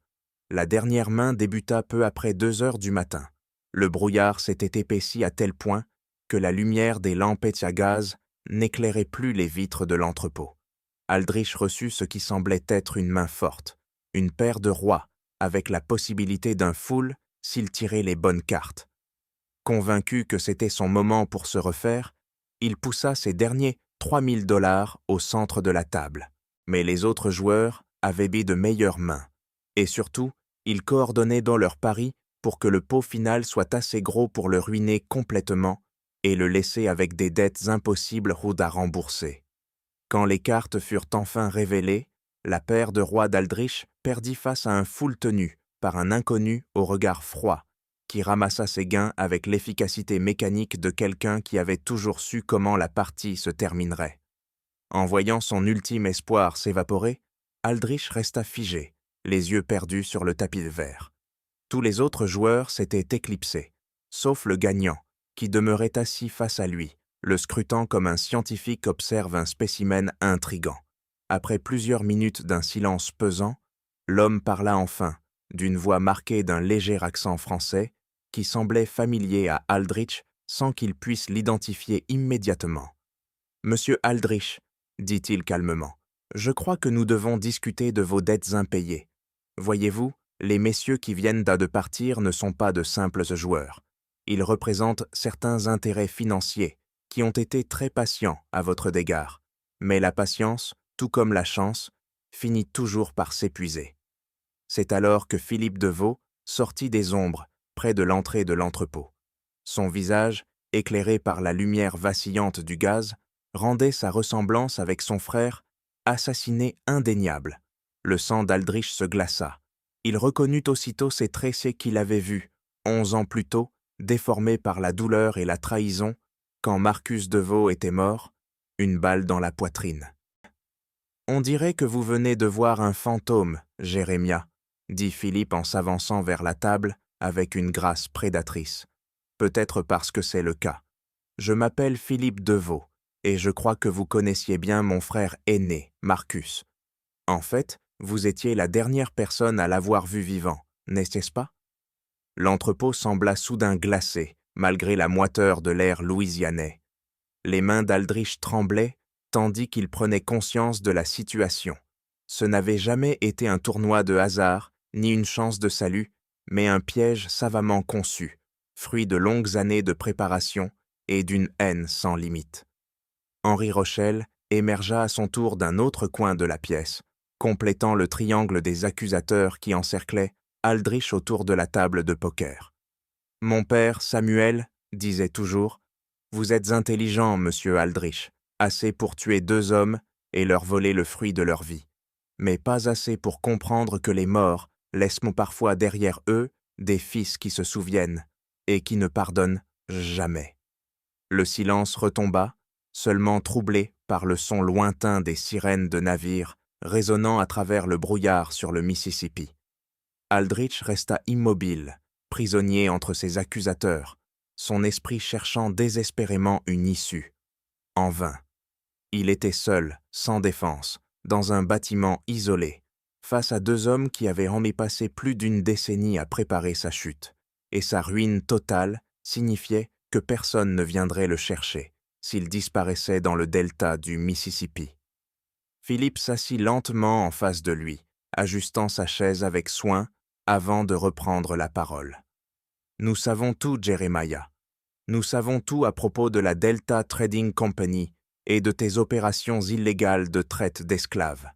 La dernière main débuta peu après 2 heures du matin. Le brouillard s'était épaissi à tel point que la lumière des lampettes à gaz n'éclairait plus les vitres de l'entrepôt. Aldrich reçut ce qui semblait être une main forte, une paire de rois, avec la possibilité d'un full s'il tirait les bonnes cartes. Convaincu que c'était son moment pour se refaire, il poussa ses derniers $3 000 au centre de la table. Mais les autres joueurs avaient mis de meilleures mains. Et surtout, ils coordonnaient dans leur pari pour que le pot final soit assez gros pour le ruiner complètement et le laisser avec des dettes impossibles à rembourser. Quand les cartes furent enfin révélées, la paire de rois d'Aldrich perdit face à un full tenu par un inconnu au regard froid, qui ramassa ses gains avec l'efficacité mécanique de quelqu'un qui avait toujours su comment la partie se terminerait. En voyant son ultime espoir s'évaporer, Aldrich resta figé, les yeux perdus sur le tapis de verre. Tous les autres joueurs s'étaient éclipsés, sauf le gagnant, qui demeurait assis face à lui, le scrutant comme un scientifique observe un spécimen intrigant. Après plusieurs minutes d'un silence pesant, l'homme parla enfin, d'une voix marquée d'un léger accent français, qui semblait familier à Aldrich sans qu'il puisse l'identifier immédiatement. « Monsieur Aldrich, dit-il calmement. « Je crois que nous devons discuter de vos dettes impayées. Voyez-vous, les messieurs qui viennent de partir ne sont pas de simples joueurs. Ils représentent certains intérêts financiers qui ont été très patients à votre égard. Mais la patience, tout comme la chance, finit toujours par s'épuiser. » C'est alors que Philippe Deveau sortit des ombres près de l'entrée de l'entrepôt. Son visage, éclairé par la lumière vacillante du gaz, rendait sa ressemblance avec son frère assassiné indéniable. Le sang d'Aldrich se glaça. Il reconnut aussitôt ces traits qu'il avait vus, 11 ans plus tôt, déformés par la douleur et la trahison, quand Marcus Deveau était mort, une balle dans la poitrine. « On dirait que vous venez de voir un fantôme, Jérémia, » dit Philippe en s'avançant vers la table avec une grâce prédatrice. « Peut-être parce que c'est le cas. Je m'appelle Philippe Deveau, et je crois que vous connaissiez bien mon frère aîné, Marcus. En fait, vous étiez la dernière personne à l'avoir vu vivant, n'est-ce pas ?» L'entrepôt sembla soudain glacé, malgré la moiteur de l'air louisianais. Les mains d'Aldrich tremblaient, tandis qu'il prenait conscience de la situation. Ce n'avait jamais été un tournoi de hasard, ni une chance de salut, mais un piège savamment conçu, fruit de longues années de préparation et d'une haine sans limite. Henri Rochelle émergea à son tour d'un autre coin de la pièce, complétant le triangle des accusateurs qui encerclaient Aldrich autour de la table de poker. « Mon père, Samuel, disait toujours, « Vous êtes intelligent, monsieur Aldrich, assez pour tuer 2 hommes et leur voler le fruit de leur vie, mais pas assez pour comprendre que les morts laissent parfois derrière eux des fils qui se souviennent et qui ne pardonnent jamais. » Le silence retomba, seulement troublé par le son lointain des sirènes de navires résonnant à travers le brouillard sur le Mississippi. Aldrich resta immobile, prisonnier entre ses accusateurs, son esprit cherchant désespérément une issue. En vain. Il était seul, sans défense, dans un bâtiment isolé, face à 2 hommes qui avaient passé plus d'1 décennie à préparer sa chute, et sa ruine totale signifiait que personne ne viendrait le chercher s'il disparaissait dans le delta du Mississippi. Philippe s'assit lentement en face de lui, ajustant sa chaise avec soin avant de reprendre la parole. « Nous savons tout, Jeremiah. Nous savons tout à propos de la Delta Trading Company et de tes opérations illégales de traite d'esclaves.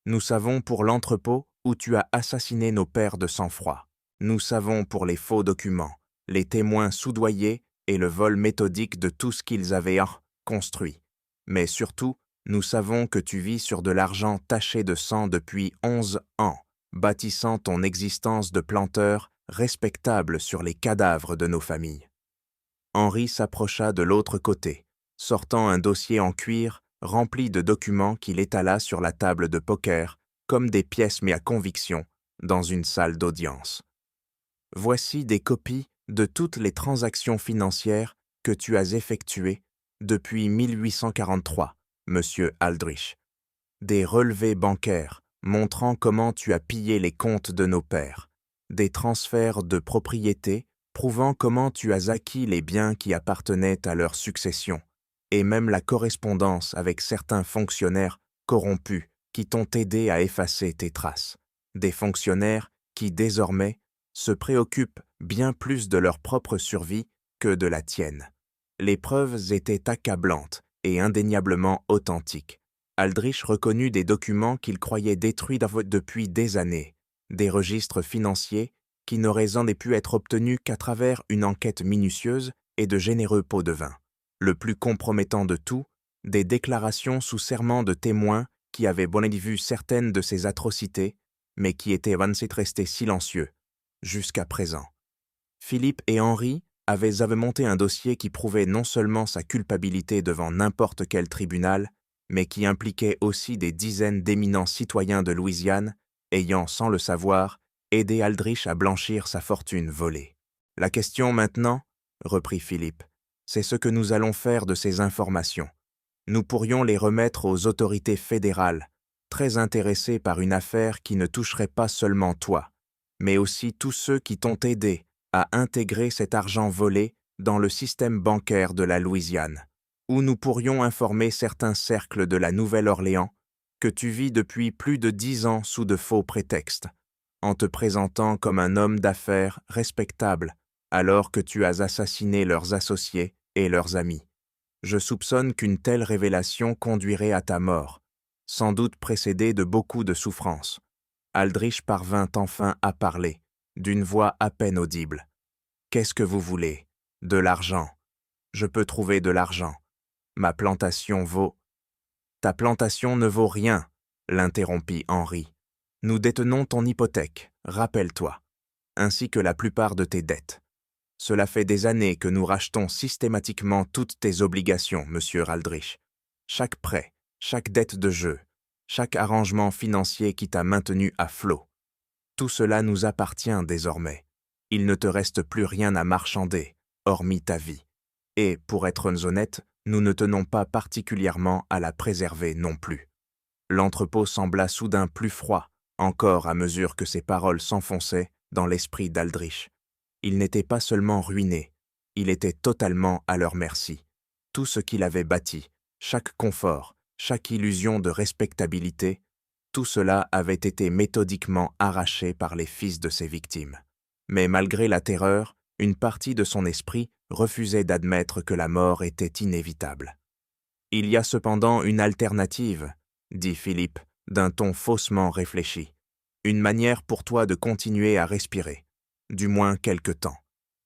Nous savons pour l'entrepôt où tu as assassiné nos pères de sang-froid. Nous savons pour les faux documents, les témoins soudoyés et le vol méthodique de tout ce qu'ils avaient construit. Mais surtout, nous savons que tu vis sur de l'argent taché de sang depuis 11 ans, bâtissant ton existence de planteur respectable sur les cadavres de nos familles. » Henri s'approcha de l'autre côté, sortant un dossier en cuir rempli de documents qu'il étala sur la table de poker comme des pièces mais à conviction dans une salle d'audience. « Voici des copies de toutes les transactions financières que tu as effectuées depuis 1843, monsieur Aldrich. Des relevés bancaires montrant comment tu as pillé les comptes de nos pères, des transferts de propriété prouvant comment tu as acquis les biens qui appartenaient à leur succession, et même la correspondance avec certains fonctionnaires corrompus qui t'ont aidé à effacer tes traces, des fonctionnaires qui, désormais, se préoccupent bien plus de leur propre survie que de la tienne. Les preuves étaient accablantes et indéniablement authentiques. Aldrich reconnut des documents qu'il croyait détruits depuis des années, des registres financiers qui n'auraient pu être obtenus qu'à travers une enquête minutieuse et de généreux pots de vin. Le plus compromettant de tout, des déclarations sous serment de témoins qui avaient vu certaines de ces atrocités, mais qui étaient restés silencieux, jusqu'à présent. Philippe et Henri avaient monté un dossier qui prouvait non seulement sa culpabilité devant n'importe quel tribunal, mais qui impliquait aussi des dizaines d'éminents citoyens de Louisiane, ayant, sans le savoir, aidé Aldrich à blanchir sa fortune volée. « La question maintenant, reprit Philippe, c'est ce que nous allons faire de ces informations. Nous pourrions les remettre aux autorités fédérales, très intéressées par une affaire qui ne toucherait pas seulement toi, mais aussi tous ceux qui t'ont aidé à intégrer cet argent volé dans le système bancaire de la Louisiane. où nous pourrions informer certains cercles de la Nouvelle-Orléans que tu vis depuis plus de 10 ans sous de faux prétextes, en te présentant comme un homme d'affaires respectable, alors que tu as assassiné leurs associés et leurs amis. Je soupçonne qu'une telle révélation conduirait à ta mort, sans doute précédée de beaucoup de souffrances. Aldrich parvint enfin à parler, d'une voix à peine audible. « Qu'est-ce que vous voulez? De l'argent. Je peux trouver de l'argent. Ma plantation vaut... » « Ta plantation ne vaut rien, » l'interrompit Henri. « Nous détenons ton hypothèque, rappelle-toi, ainsi que la plupart de tes dettes. Cela fait des années que nous rachetons systématiquement toutes tes obligations, monsieur Aldrich. Chaque prêt, chaque dette de jeu, chaque arrangement financier qui t'a maintenu à flot. Tout cela nous appartient désormais. Il ne te reste plus rien à marchander, hormis ta vie. Et, pour être honnête, nous ne tenons pas particulièrement à la préserver non plus. » L'entrepôt sembla soudain plus froid, encore à mesure que ces paroles s'enfonçaient dans l'esprit d'Aldrich. Il n'était pas seulement ruiné, il était totalement à leur merci. Tout ce qu'il avait bâti, chaque confort, chaque illusion de respectabilité, tout cela avait été méthodiquement arraché par les fils de ses victimes. Mais malgré la terreur, une partie de son esprit refusait d'admettre que la mort était inévitable. « Il y a cependant une alternative, » dit Philippe, d'un ton faussement réfléchi. « Une manière pour toi de continuer à respirer, du moins quelque temps.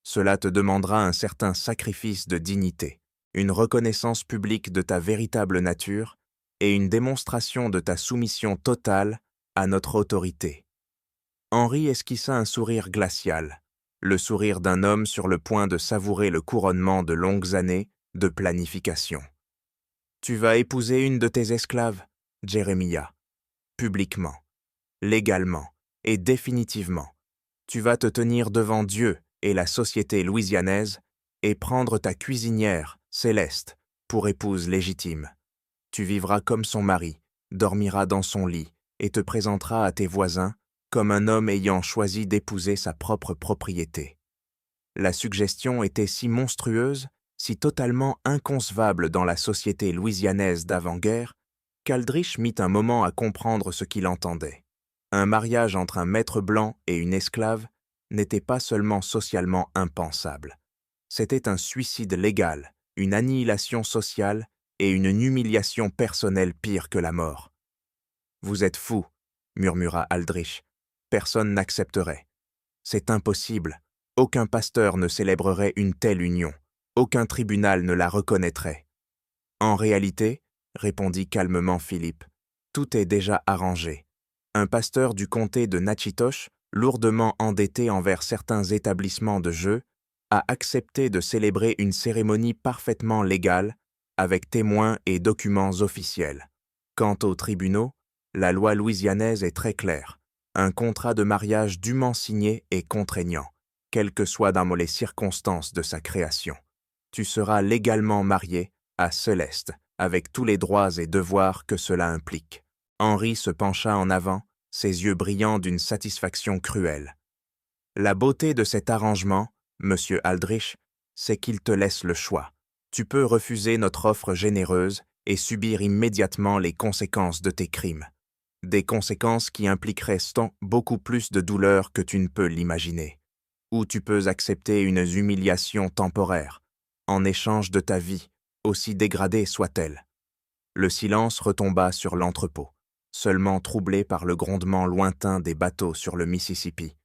Cela te demandera un certain sacrifice de dignité, une reconnaissance publique de ta véritable nature et une démonstration de ta soumission totale à notre autorité. » Henri esquissa un sourire glacial, le sourire d'un homme sur le point de savourer le couronnement de longues années de planification. « Tu vas épouser une de tes esclaves, Jérémia, publiquement, légalement et définitivement. Tu vas te tenir devant Dieu et la société louisianaise et prendre ta cuisinière, Céleste, pour épouse légitime. Tu vivras comme son mari, dormiras dans son lit et te présenteras à tes voisins comme un homme ayant choisi d'épouser sa propre propriété. » La suggestion était si monstrueuse, si totalement inconcevable dans la société louisianaise d'avant-guerre, qu'Aldrich mit un moment à comprendre ce qu'il entendait. Un mariage entre un maître blanc et une esclave n'était pas seulement socialement impensable. C'était un suicide légal, une annihilation sociale et une humiliation personnelle pire que la mort. « Vous êtes fou, » murmura Aldrich. « Personne n'accepterait. C'est impossible. Aucun pasteur ne célébrerait une telle union. Aucun tribunal ne la reconnaîtrait. » « En réalité, » répondit calmement Philippe, « tout est déjà arrangé. Un pasteur du comté de Natchitoches, lourdement endetté envers certains établissements de jeu, a accepté de célébrer une cérémonie parfaitement légale, avec témoins et documents officiels. Quant aux tribunaux, la loi louisianaise est très claire. Un contrat de mariage dûment signé est contraignant, quelles que soient dans les circonstances de sa création. Tu seras légalement marié à Céleste, avec tous les droits et devoirs que cela implique. » Henri se pencha en avant, ses yeux brillants d'une satisfaction cruelle. « La beauté de cet arrangement, monsieur Aldrich, c'est qu'il te laisse le choix. Tu peux refuser notre offre généreuse et subir immédiatement les conséquences de tes crimes. Des conséquences qui impliqueraient beaucoup plus de douleur que tu ne peux l'imaginer. Ou tu peux accepter une humiliation temporaire, en échange de ta vie, aussi dégradée soit-elle. » Le silence retomba sur l'entrepôt, seulement troublé par le grondement lointain des bateaux sur le Mississippi.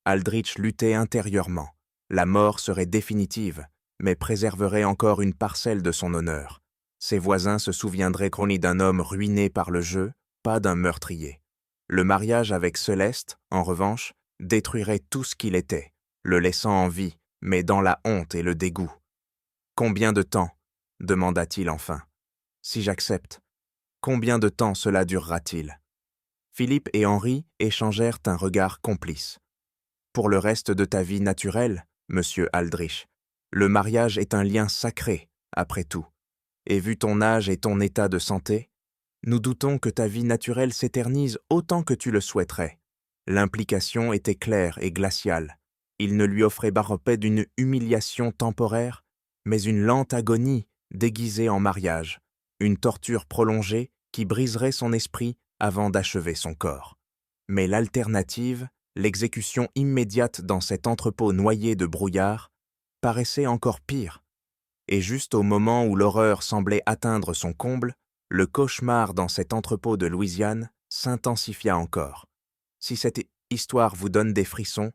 Aldrich luttait intérieurement. La mort serait définitive, mais préserverait encore une parcelle de son honneur. Ses voisins se souviendraient qu'on est d'un homme ruiné par le jeu, pas d'un meurtrier. Le mariage avec Céleste, en revanche, détruirait tout ce qu'il était, le laissant en vie, mais dans la honte et le dégoût. « Combien de temps ?» demanda-t-il enfin. « Si j'accepte, combien de temps cela durera-t-il » Philippe et Henri échangèrent un regard complice. « Pour le reste de ta vie naturelle, monsieur Aldrich, le mariage est un lien sacré, après tout. Et vu ton âge et ton état de santé, nous doutons que ta vie naturelle s'éternise autant que tu le souhaiterais. » L'implication était claire et glaciale. Il ne lui offrait pas d'une humiliation temporaire, mais une lente agonie déguisée en mariage, une torture prolongée qui briserait son esprit avant d'achever son corps. Mais l'alternative, l'exécution immédiate dans cet entrepôt noyé de brouillard, paraissait encore pire. Et juste au moment où l'horreur semblait atteindre son comble, le cauchemar dans cet entrepôt de Louisiane s'intensifia encore. Si cette histoire vous donne des frissons,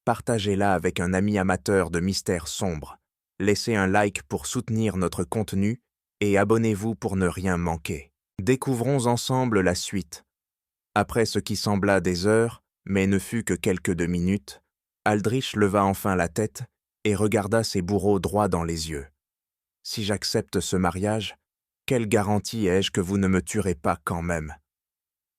partagez-la avec un ami amateur de mystères sombres. Laissez un like pour soutenir notre contenu et abonnez-vous pour ne rien manquer. Découvrons ensemble la suite. Après ce qui sembla des heures, mais ne fut que quelques 2 minutes, Aldrich leva enfin la tête et regarda ses bourreaux droit dans les yeux. « Si j'accepte ce mariage, quelle garantie ai-je que vous ne me tuerez pas quand même ?»«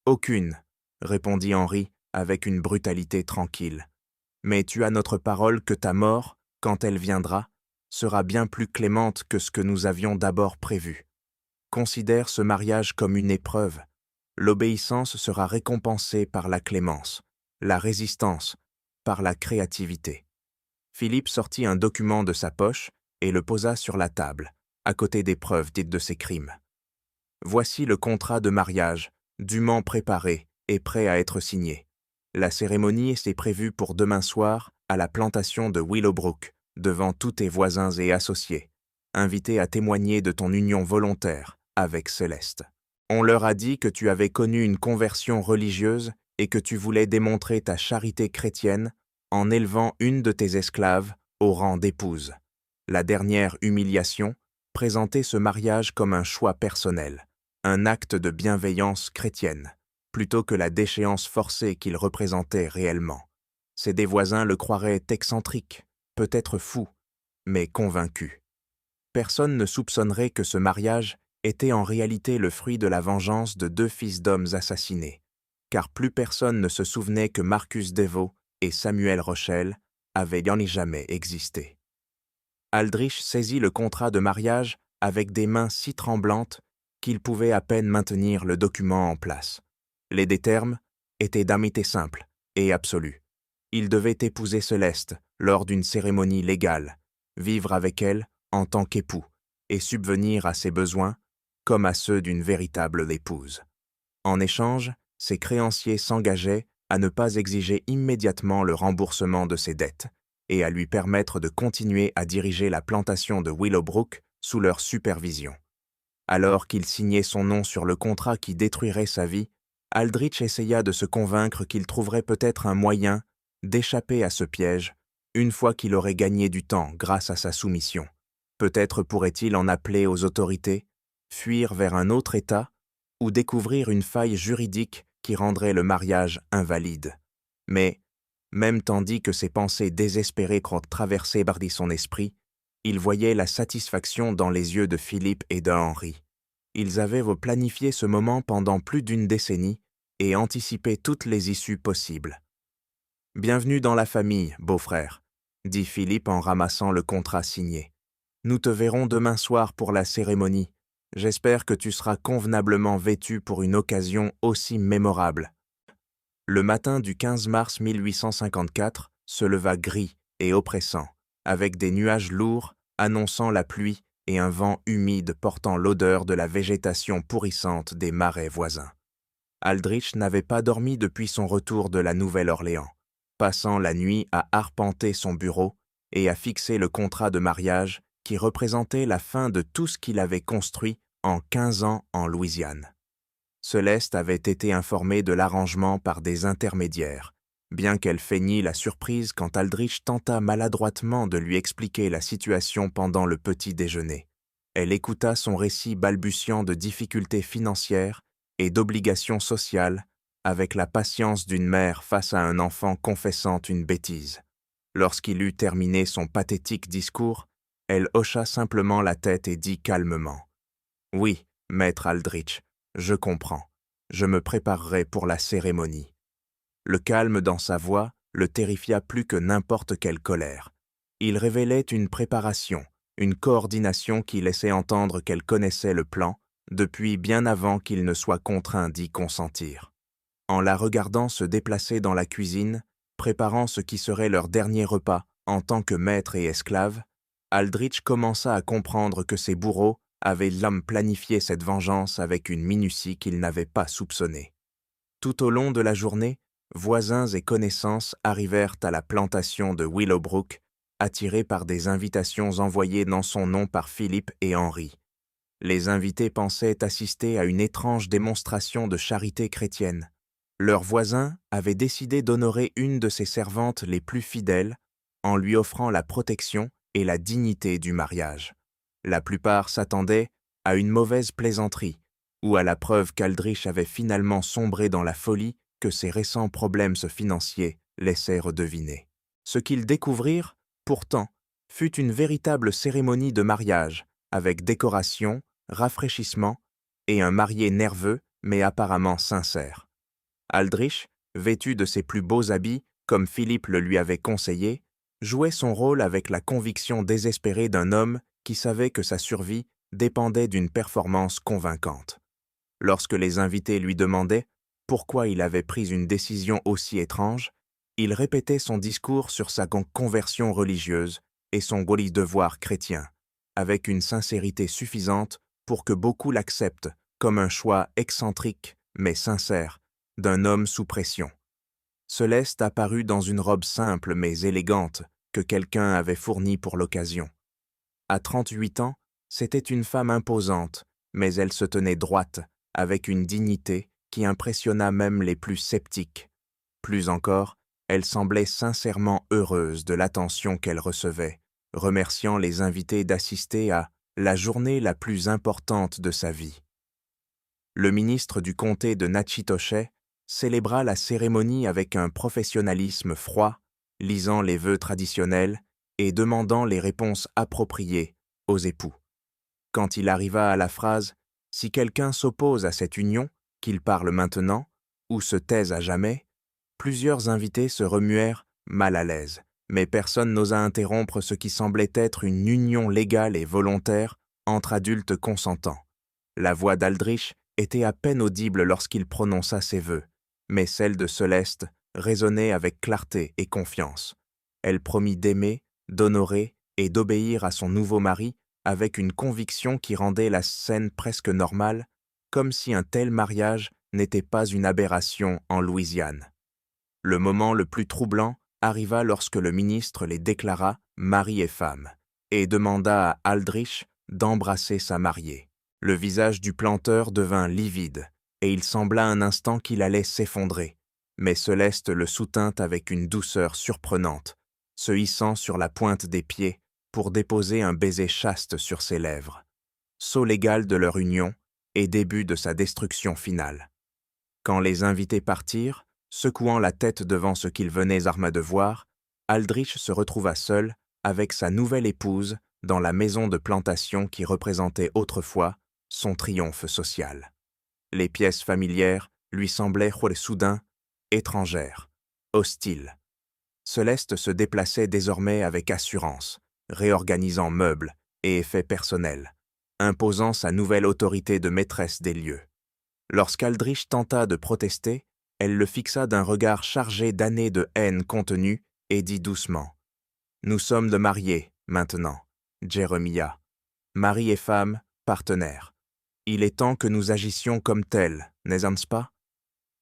Aucune, » répondit Henri avec une brutalité tranquille. « Mais tu as notre parole que ta mort, quand elle viendra, sera bien plus clémente que ce que nous avions d'abord prévu. Considère ce mariage comme une épreuve. L'obéissance sera récompensée par la clémence, la résistance par la créativité. » Philippe sortit un document de sa poche et le posa sur la table, à côté des preuves dites de ses crimes. « Voici le contrat de mariage, dûment préparé et prêt à être signé. La cérémonie est prévue pour demain soir à la plantation de Willowbrook, devant tous tes voisins et associés, invités à témoigner de ton union volontaire avec Céleste. On leur a dit que tu avais connu une conversion religieuse et que tu voulais démontrer ta charité chrétienne en élevant une de tes esclaves au rang d'épouse. La dernière humiliation, présenter ce mariage comme un choix personnel, un acte de bienveillance chrétienne, plutôt que la déchéance forcée qu'il représentait réellement. Ses voisins le croiraient excentrique, peut-être fou, mais convaincu. Personne ne soupçonnerait que ce mariage était en réalité le fruit de la vengeance de 2 fils d'hommes assassinés, car plus personne ne se souvenait que Marcus Deveau et Samuel Rochelle avaient jamais existé. Aldrich saisit le contrat de mariage avec des mains si tremblantes qu'il pouvait à peine maintenir le document en place. Les des termes étaient d'amitié simple et absolue. Il devait épouser Céleste lors d'une cérémonie légale, vivre avec elle en tant qu'époux et subvenir à ses besoins comme à ceux d'une véritable épouse. En échange, ses créanciers s'engageaient à ne pas exiger immédiatement le remboursement de ses dettes et à lui permettre de continuer à diriger la plantation de Willowbrook sous leur supervision. Alors qu'il signait son nom sur le contrat qui détruirait sa vie, Aldrich essaya de se convaincre qu'il trouverait peut-être un moyen d'échapper à ce piège une fois qu'il aurait gagné du temps grâce à sa soumission. Peut-être pourrait-il en appeler aux autorités, fuir vers un autre État ou découvrir une faille juridique qui rendrait le mariage invalide. Mais, même tandis que ses pensées désespérées traversaient son esprit, il voyait la satisfaction dans les yeux de Philippe et de Henri. Ils avaient planifié ce moment pendant plus d'1 décennie et anticipé toutes les issues possibles. « Bienvenue dans la famille, beau-frère, » dit Philippe en ramassant le contrat signé. « Nous te verrons demain soir pour la cérémonie. J'espère que tu seras convenablement vêtu pour une occasion aussi mémorable. » Le matin du 15 mars 1854 se leva gris et oppressant, avec des nuages lourds annonçant la pluie et un vent humide portant l'odeur de la végétation pourrissante des marais voisins. Aldrich n'avait pas dormi depuis son retour de la Nouvelle-Orléans, passant la nuit à arpenter son bureau et à fixer le contrat de mariage qui représentait la fin de tout ce qu'il avait construit en 15 ans en Louisiane. Céleste avait été informée de l'arrangement par des intermédiaires, bien qu'elle feignît la surprise quand Aldrich tenta maladroitement de lui expliquer la situation pendant le petit déjeuner. Elle écouta son récit balbutiant de difficultés financières et d'obligations sociales avec la patience d'une mère face à un enfant confessant une bêtise. Lorsqu'il eut terminé son pathétique discours, elle hocha simplement la tête et dit calmement « Oui, maître Aldrich, je comprends. Je me préparerai pour la cérémonie. » Le calme dans sa voix le terrifia plus que n'importe quelle colère. Il révélait une préparation, une coordination qui laissait entendre qu'elle connaissait le plan depuis bien avant qu'il ne soit contraint d'y consentir. En la regardant se déplacer dans la cuisine, préparant ce qui serait leur dernier repas en tant que maître et esclave, Aldrich commença à comprendre que ses bourreaux avait l'homme planifié cette vengeance avec une minutie qu'il n'avait pas soupçonnée. Tout au long de la journée, voisins et connaissances arrivèrent à la plantation de Willowbrook, attirés par des invitations envoyées dans son nom par Philippe et Henry. Les invités pensaient assister à une étrange démonstration de charité chrétienne. Leurs voisins avaient décidé d'honorer une de ses servantes les plus fidèles en lui offrant la protection et la dignité du mariage. La plupart s'attendaient à une mauvaise plaisanterie ou à la preuve qu'Aldrich avait finalement sombré dans la folie que ses récents problèmes financiers laissèrent deviner. Ce qu'ils découvrirent, pourtant, fut une véritable cérémonie de mariage, avec décoration, rafraîchissement et un marié nerveux mais apparemment sincère. Aldrich, vêtu de ses plus beaux habits, comme Philippe le lui avait conseillé, jouait son rôle avec la conviction désespérée d'un homme qui savait que sa survie dépendait d'une performance convaincante. Lorsque les invités lui demandaient pourquoi il avait pris une décision aussi étrange, il répétait son discours sur sa conversion religieuse et son devoir chrétien, avec une sincérité suffisante pour que beaucoup l'acceptent comme un choix excentrique mais sincère d'un homme sous pression. Céleste apparut dans une robe simple mais élégante que quelqu'un avait fournie pour l'occasion. À 38 ans, c'était une femme imposante, mais elle se tenait droite, avec une dignité qui impressionna même les plus sceptiques. Plus encore, elle semblait sincèrement heureuse de l'attention qu'elle recevait, remerciant les invités d'assister à la journée la plus importante de sa vie. Le ministre du comté de Natchitoches célébra la cérémonie avec un professionnalisme froid, lisant les vœux traditionnels et demandant les réponses appropriées aux époux. Quand il arriva à la phrase « Si quelqu'un s'oppose à cette union, qu'il parle maintenant ou se taise à jamais », plusieurs invités se remuèrent mal à l'aise, mais personne n'osa interrompre ce qui semblait être une union légale et volontaire entre adultes consentants. La voix d'Aldrich était à peine audible lorsqu'il prononça ses vœux, mais celle de Céleste résonnait avec clarté et confiance. Elle promit d'aimer, d'honorer et d'obéir à son nouveau mari avec une conviction qui rendait la scène presque normale, comme si un tel mariage n'était pas une aberration en Louisiane. Le moment le plus troublant arriva lorsque le ministre les déclara mari et femme et demanda à Aldrich d'embrasser sa mariée. Le visage du planteur devint livide et il sembla un instant qu'il allait s'effondrer, mais Céleste le soutint avec une douceur surprenante, se hissant sur la pointe des pieds pour déposer un baiser chaste sur ses lèvres, sceau légal de leur union et début de sa destruction finale. Quand les invités partirent, secouant la tête devant ce qu'ils venaient de voir, Aldrich se retrouva seul avec sa nouvelle épouse dans la maison de plantation qui représentait autrefois son triomphe social. Les pièces familières lui semblaient soudain étrangères, hostiles. Céleste se déplaçait désormais avec assurance, réorganisant meubles et effets personnels, imposant sa nouvelle autorité de maîtresse des lieux. Lorsqu'Aldrich tenta de protester, elle le fixa d'un regard chargé d'années de haine contenue et dit doucement « Nous sommes de mariés, maintenant, Jeremiah. Mari et femme, partenaires. Il est temps que nous agissions comme tels, n'est-ce pas ?»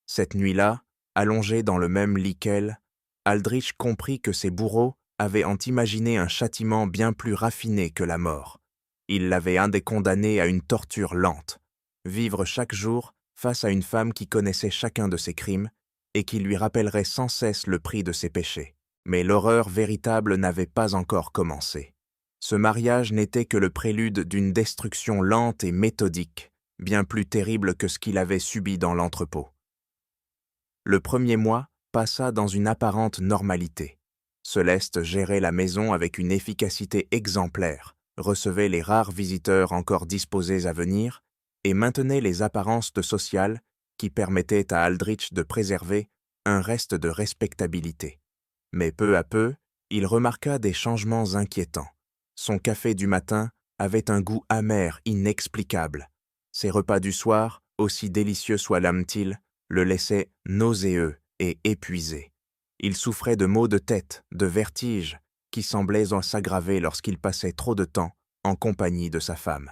Cette nuit-là, allongé dans le même lit qu'elle, Aldrich comprit que ses bourreaux avaient en imaginé un châtiment bien plus raffiné que la mort. Ils l'avaient condamné à une torture lente, vivre chaque jour face à une femme qui connaissait chacun de ses crimes et qui lui rappellerait sans cesse le prix de ses péchés. Mais l'horreur véritable n'avait pas encore commencé. Ce mariage n'était que le prélude d'une destruction lente et méthodique, bien plus terrible que ce qu'il avait subi dans l'entrepôt. Le premier mois passa dans une apparente normalité. Céleste gérait la maison avec une efficacité exemplaire, recevait les rares visiteurs encore disposés à venir et maintenait les apparences sociales qui permettaient à Aldrich de préserver un reste de respectabilité. Mais peu à peu, il remarqua des changements inquiétants. Son café du matin avait un goût amer inexplicable. Ses repas du soir, aussi délicieux soient-ils, le laissaient nauséeux et épuisé. Il souffrait de maux de tête, de vertiges, qui semblaient s'aggraver lorsqu'il passait trop de temps en compagnie de sa femme.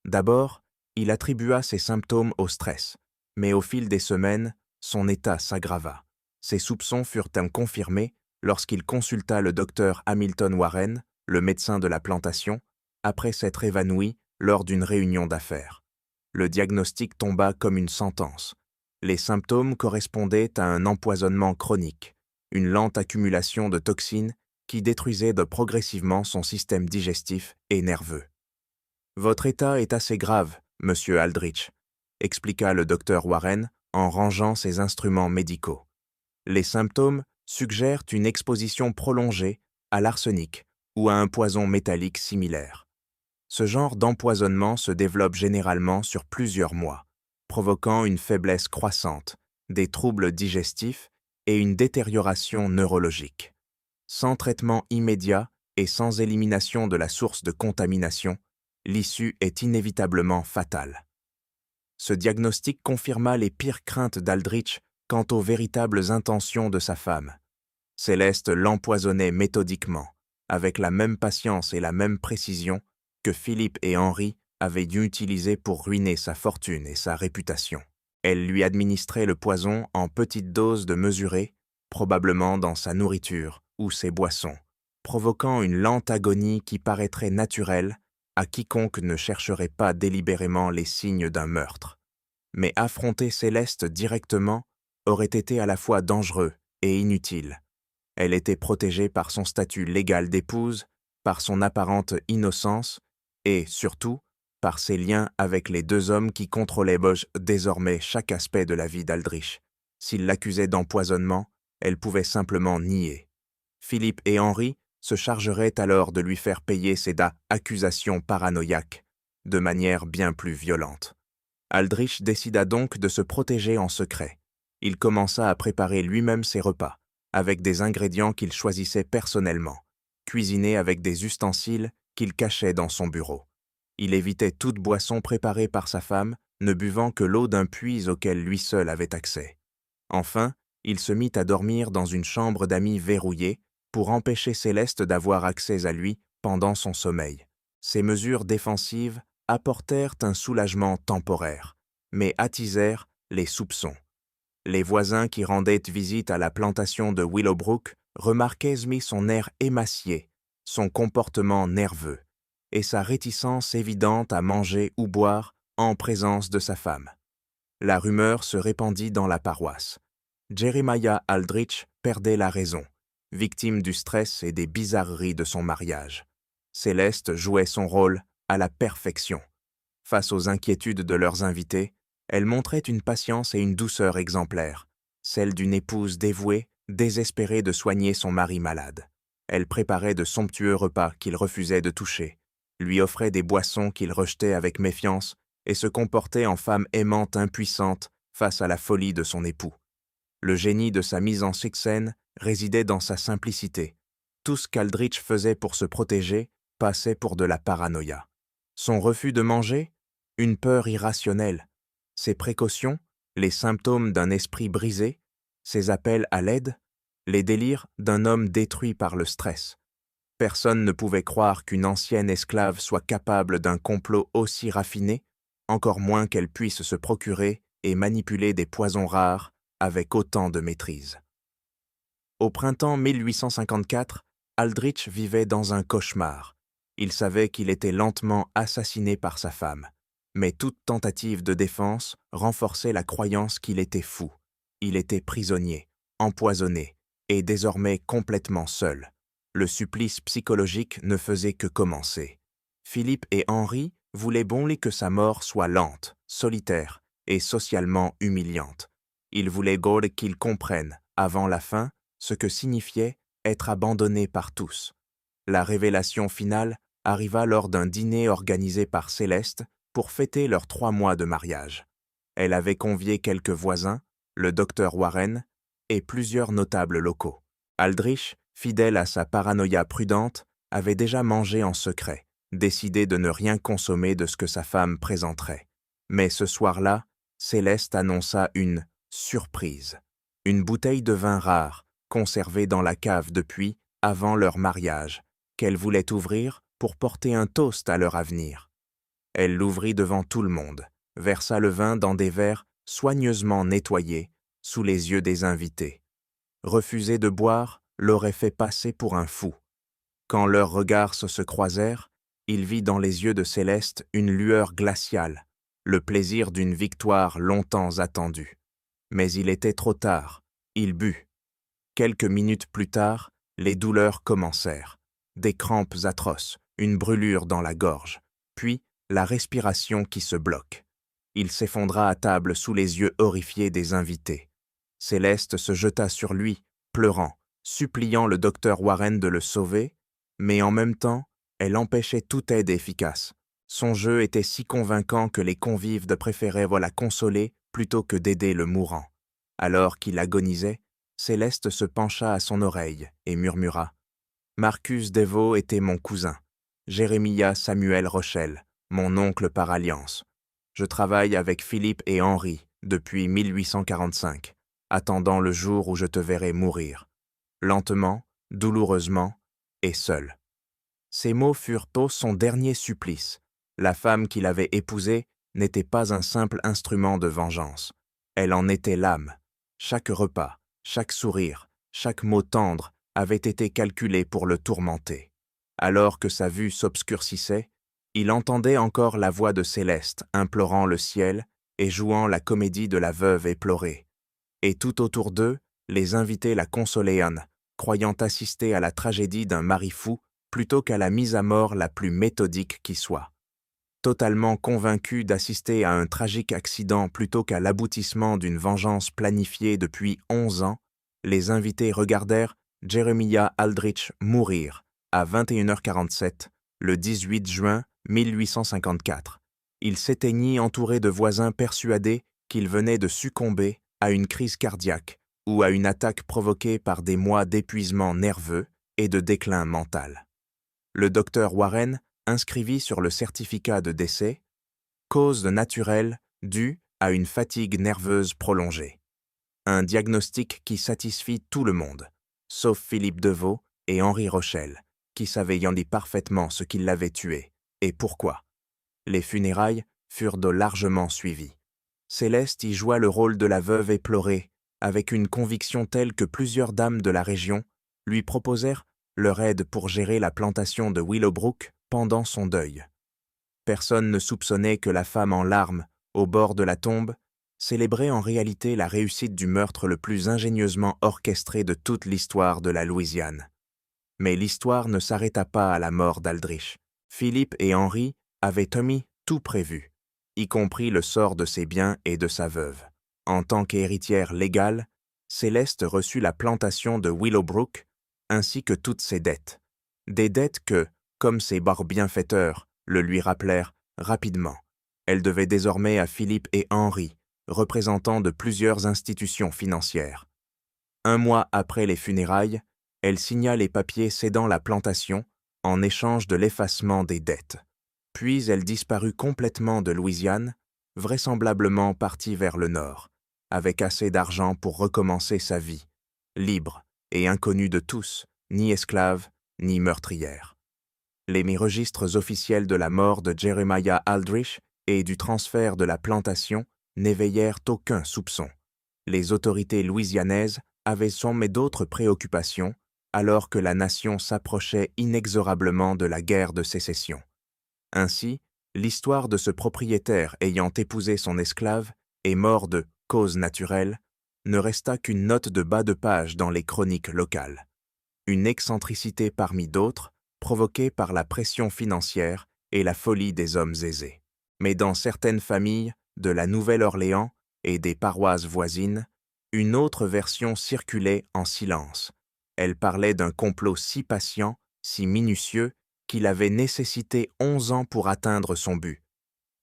D'abord, il attribua ses symptômes au stress, mais au fil des semaines, son état s'aggrava. Ses soupçons furent confirmés lorsqu'il consulta le docteur Hamilton Warren, le médecin de la plantation, après s'être évanoui lors d'une réunion d'affaires. Le diagnostic tomba comme une sentence. Les symptômes correspondaient à un empoisonnement chronique, une lente accumulation de toxines qui détruisait progressivement son système digestif et nerveux. « Votre état est assez grave, monsieur Aldrich », expliqua le docteur Warren en rangeant ses instruments médicaux. Les symptômes suggèrent une exposition prolongée à l'arsenic ou à un poison métallique similaire. Ce genre d'empoisonnement se développe généralement sur plusieurs mois, provoquant une faiblesse croissante, des troubles digestifs et une détérioration neurologique. Sans traitement immédiat et sans élimination de la source de contamination, l'issue est inévitablement fatale. Ce diagnostic confirma les pires craintes d'Aldrich quant aux véritables intentions de sa femme. Céleste l'empoisonnait méthodiquement, avec la même patience et la même précision que Philippe et Henri avaient dû utiliser pour ruiner sa fortune et sa réputation. Elle lui administrait le poison en petites doses de mesurées, probablement dans sa nourriture ou ses boissons, provoquant une lente agonie qui paraîtrait naturelle à quiconque ne chercherait pas délibérément les signes d'un meurtre. Mais affronter Céleste directement aurait été à la fois dangereux et inutile. Elle était protégée par son statut légal d'épouse, par son apparente innocence et, surtout, par ses liens avec les deux hommes qui contrôlaient désormais chaque aspect de la vie d'Aldrich. S'il l'accusait d'empoisonnement, elle pouvait simplement nier. Philippe et Henri se chargeraient alors de lui faire payer ses accusations paranoïaques, de manière bien plus violente. Aldrich décida donc de se protéger en secret. Il commença à préparer lui-même ses repas, avec des ingrédients qu'il choisissait personnellement, cuisinés avec des ustensiles qu'il cachait dans son bureau. Il évitait toute boisson préparée par sa femme, ne buvant que l'eau d'un puits auquel lui seul avait accès. Enfin, il se mit à dormir dans une chambre d'amis verrouillée pour empêcher Céleste d'avoir accès à lui pendant son sommeil. Ces mesures défensives apportèrent un soulagement temporaire, mais attisèrent les soupçons. Les voisins qui rendaient visite à la plantation de Willowbrook remarquaient son air émacié, son comportement nerveux et sa réticence évidente à manger ou boire en présence de sa femme. La rumeur se répandit dans la paroisse. Jeremiah Aldrich perdait la raison, victime du stress et des bizarreries de son mariage. Céleste jouait son rôle à la perfection. Face aux inquiétudes de leurs invités, elle montrait une patience et une douceur exemplaires, celle d'une épouse dévouée, désespérée de soigner son mari malade. Elle préparait de somptueux repas qu'il refusait de toucher, lui offrait des boissons qu'il rejetait avec méfiance et se comportait en femme aimante impuissante face à la folie de son époux. Le génie de sa mise en scène résidait dans sa simplicité. Tout ce qu'Aldrich faisait pour se protéger passait pour de la paranoïa. Son refus de manger, une peur irrationnelle. Ses précautions, les symptômes d'un esprit brisé, ses appels à l'aide, les délires d'un homme détruit par le stress. Personne ne pouvait croire qu'une ancienne esclave soit capable d'un complot aussi raffiné, encore moins qu'elle puisse se procurer et manipuler des poisons rares avec autant de maîtrise. Au printemps 1854, Aldrich vivait dans un cauchemar. Il savait qu'il était lentement assassiné par sa femme, mais toute tentative de défense renforçait la croyance qu'il était fou. Il était prisonnier, empoisonné et désormais complètement seul. Le supplice psychologique ne faisait que commencer. Philippe et Henri voulaient que sa mort soit lente, solitaire et socialement humiliante. Ils voulaient qu'il comprenne, avant la fin, ce que signifiait être abandonné par tous. La révélation finale arriva lors d'un dîner organisé par Céleste pour fêter leurs 3 mois de mariage. Elle avait convié quelques voisins, le docteur Warren et plusieurs notables locaux. Aldrich, fidèle à sa paranoïa prudente, avait déjà mangé en secret, décidé de ne rien consommer de ce que sa femme présenterait. Mais ce soir-là, Céleste annonça une surprise. Une bouteille de vin rare, conservée dans la cave depuis avant leur mariage, qu'elle voulait ouvrir pour porter un toast à leur avenir. Elle l'ouvrit devant tout le monde, versa le vin dans des verres soigneusement nettoyés, sous les yeux des invités. Refuser de boire l'aurait fait passer pour un fou. Quand leurs regards se croisèrent, il vit dans les yeux de Céleste une lueur glaciale, le plaisir d'une victoire longtemps attendue. Mais il était trop tard, il but. Quelques minutes plus tard, les douleurs commencèrent. Des crampes atroces, une brûlure dans la gorge, puis la respiration qui se bloque. Il s'effondra à table sous les yeux horrifiés des invités. Céleste se jeta sur lui, pleurant, suppliant le docteur Warren de le sauver, mais en même temps, elle empêchait toute aide efficace. Son jeu était si convaincant que les convives préféraient la consoler plutôt que d'aider le mourant. Alors qu'il agonisait, Céleste se pencha à son oreille et murmura « Marcus Deveau était mon cousin, Jérémia Samuel Rochelle, mon oncle par alliance. Je travaille avec Philippe et Henri depuis 1845, attendant le jour où je te verrai mourir. Lentement, douloureusement et seul. » Ces mots furent son dernier supplice. La femme qu'il avait épousée n'était pas un simple instrument de vengeance. Elle en était l'âme. Chaque repas, chaque sourire, chaque mot tendre avait été calculé pour le tourmenter. Alors que sa vue s'obscurcissait, il entendait encore la voix de Céleste implorant le ciel et jouant la comédie de la veuve éplorée. Et tout autour d'eux, les invités la consolaient, croyant assister à la tragédie d'un mari fou plutôt qu'à la mise à mort la plus méthodique qui soit. Totalement convaincus d'assister à un tragique accident plutôt qu'à l'aboutissement d'une vengeance planifiée depuis 11 ans, les invités regardèrent Jeremiah Aldrich mourir à 21h47, le 18 juin 1854. Il s'éteignit entouré de voisins persuadés qu'il venait de succomber à une crise cardiaque ou à une attaque provoquée par des mois d'épuisement nerveux et de déclin mental. Le docteur Warren inscrivit sur le certificat de décès « Cause naturelle due à une fatigue nerveuse prolongée ». Un diagnostic qui satisfit tout le monde, sauf Philippe Deveau et Henri Rochelle, qui savaient parfaitement ce qui l'avait tué et pourquoi. Les funérailles furent largement suivies. Céleste y joua le rôle de la veuve éplorée, avec une conviction telle que plusieurs dames de la région lui proposèrent leur aide pour gérer la plantation de Willowbrook pendant son deuil. Personne ne soupçonnait que la femme en larmes, au bord de la tombe, célébrait en réalité la réussite du meurtre le plus ingénieusement orchestré de toute l'histoire de la Louisiane. Mais l'histoire ne s'arrêta pas à la mort d'Aldrich. Philippe et Henri avaient tout prévu, y compris le sort de ses biens et de sa veuve. En tant qu'héritière légale, Céleste reçut la plantation de Willowbrook ainsi que toutes ses dettes. Des dettes que, comme ses bienfaiteurs le lui rappelèrent rapidement, elle devait désormais à Philippe et Henri, représentants de plusieurs institutions financières. Un mois après les funérailles, elle signa les papiers cédant la plantation en échange de l'effacement des dettes. Puis elle disparut complètement de Louisiane, vraisemblablement partie vers le nord, avec assez d'argent pour recommencer sa vie, libre et inconnue de tous, ni esclave, ni meurtrière. Les registres officiels de la mort de Jeremiah Aldrich et du transfert de la plantation n'éveillèrent aucun soupçon. Les autorités louisianaises avaient mais d'autres préoccupations, alors que la nation s'approchait inexorablement de la guerre de sécession. Ainsi, l'histoire de ce propriétaire ayant épousé son esclave et mort de cause naturelle ne resta qu'une note de bas de page dans les chroniques locales. Une excentricité parmi d'autres, provoquée par la pression financière et la folie des hommes aisés. Mais dans certaines familles de la Nouvelle-Orléans et des paroisses voisines, une autre version circulait en silence. Elle parlait d'un complot si patient, si minutieux, qu'il avait nécessité 11 ans pour atteindre son but.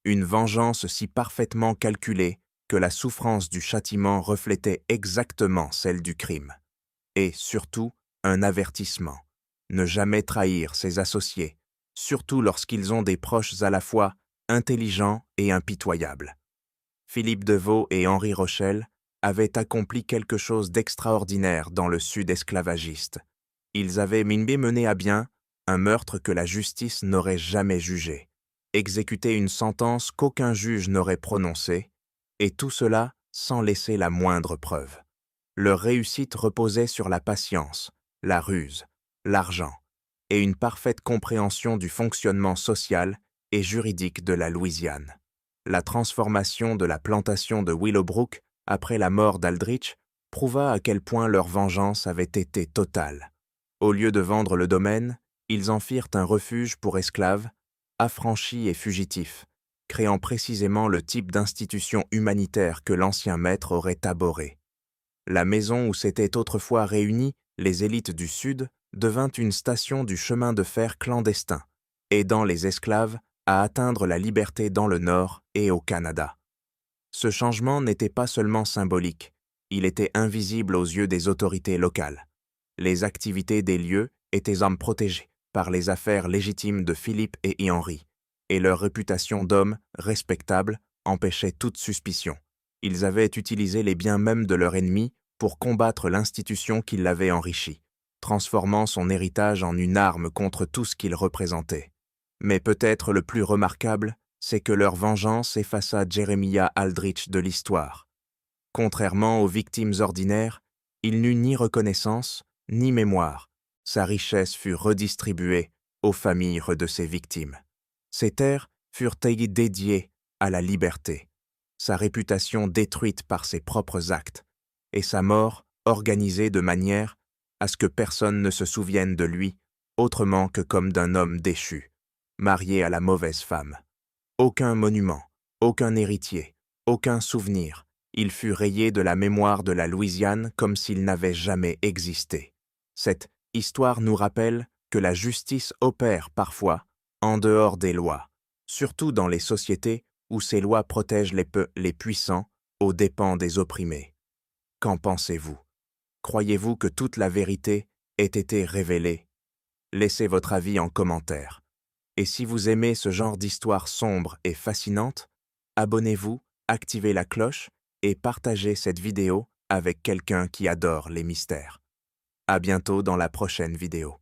Une vengeance si parfaitement calculée que la souffrance du châtiment reflétait exactement celle du crime. Et, surtout, un avertissement. Ne jamais trahir ses associés, surtout lorsqu'ils ont des proches à la fois intelligents et impitoyables. Philippe Deveau et Henri Rochelle avaient accompli quelque chose d'extraordinaire dans le sud esclavagiste. Ils avaient mené à bien un meurtre que la justice n'aurait jamais jugé, exécuter une sentence qu'aucun juge n'aurait prononcée, et tout cela sans laisser la moindre preuve. Leur réussite reposait sur la patience, la ruse, l'argent, et une parfaite compréhension du fonctionnement social et juridique de la Louisiane. La transformation de la plantation de Willowbrook après la mort d'Aldrich prouva à quel point leur vengeance avait été totale. Au lieu de vendre le domaine, ils en firent un refuge pour esclaves, affranchis et fugitifs, créant précisément le type d'institution humanitaire que l'ancien maître aurait abhorré. La maison où s'étaient autrefois réunies les élites du Sud devint une station du chemin de fer clandestin, aidant les esclaves à atteindre la liberté dans le Nord et au Canada. Ce changement n'était pas seulement symbolique, il était invisible aux yeux des autorités locales. Les activités des lieux étaient hommes protégés par les affaires légitimes de Philippe et Henri, et leur réputation d'hommes respectables empêchait toute suspicion. Ils avaient utilisé les biens même de leur ennemi pour combattre l'institution qui l'avait enrichi, transformant son héritage en une arme contre tout ce qu'il représentait. Mais peut-être le plus remarquable, c'est que leur vengeance effaça Jeremiah Aldrich de l'histoire. Contrairement aux victimes ordinaires, il n'eut ni reconnaissance, ni mémoire. Sa richesse fut redistribuée aux familles de ses victimes. Ses terres furent dédiées à la liberté, sa réputation détruite par ses propres actes, et sa mort organisée de manière à ce que personne ne se souvienne de lui autrement que comme d'un homme déchu, marié à la mauvaise femme. Aucun monument, aucun héritier, aucun souvenir, il fut rayé de la mémoire de la Louisiane comme s'il n'avait jamais existé. Cette histoire nous rappelle que la justice opère parfois en dehors des lois, surtout dans les sociétés où ces lois protègent les puissants aux dépens des opprimés. Qu'en pensez-vous? Croyez-vous que toute la vérité ait été révélée? Laissez votre avis en commentaire. Et si vous aimez ce genre d'histoire sombre et fascinante, abonnez-vous, activez la cloche et partagez cette vidéo avec quelqu'un qui adore les mystères. À bientôt dans la prochaine vidéo.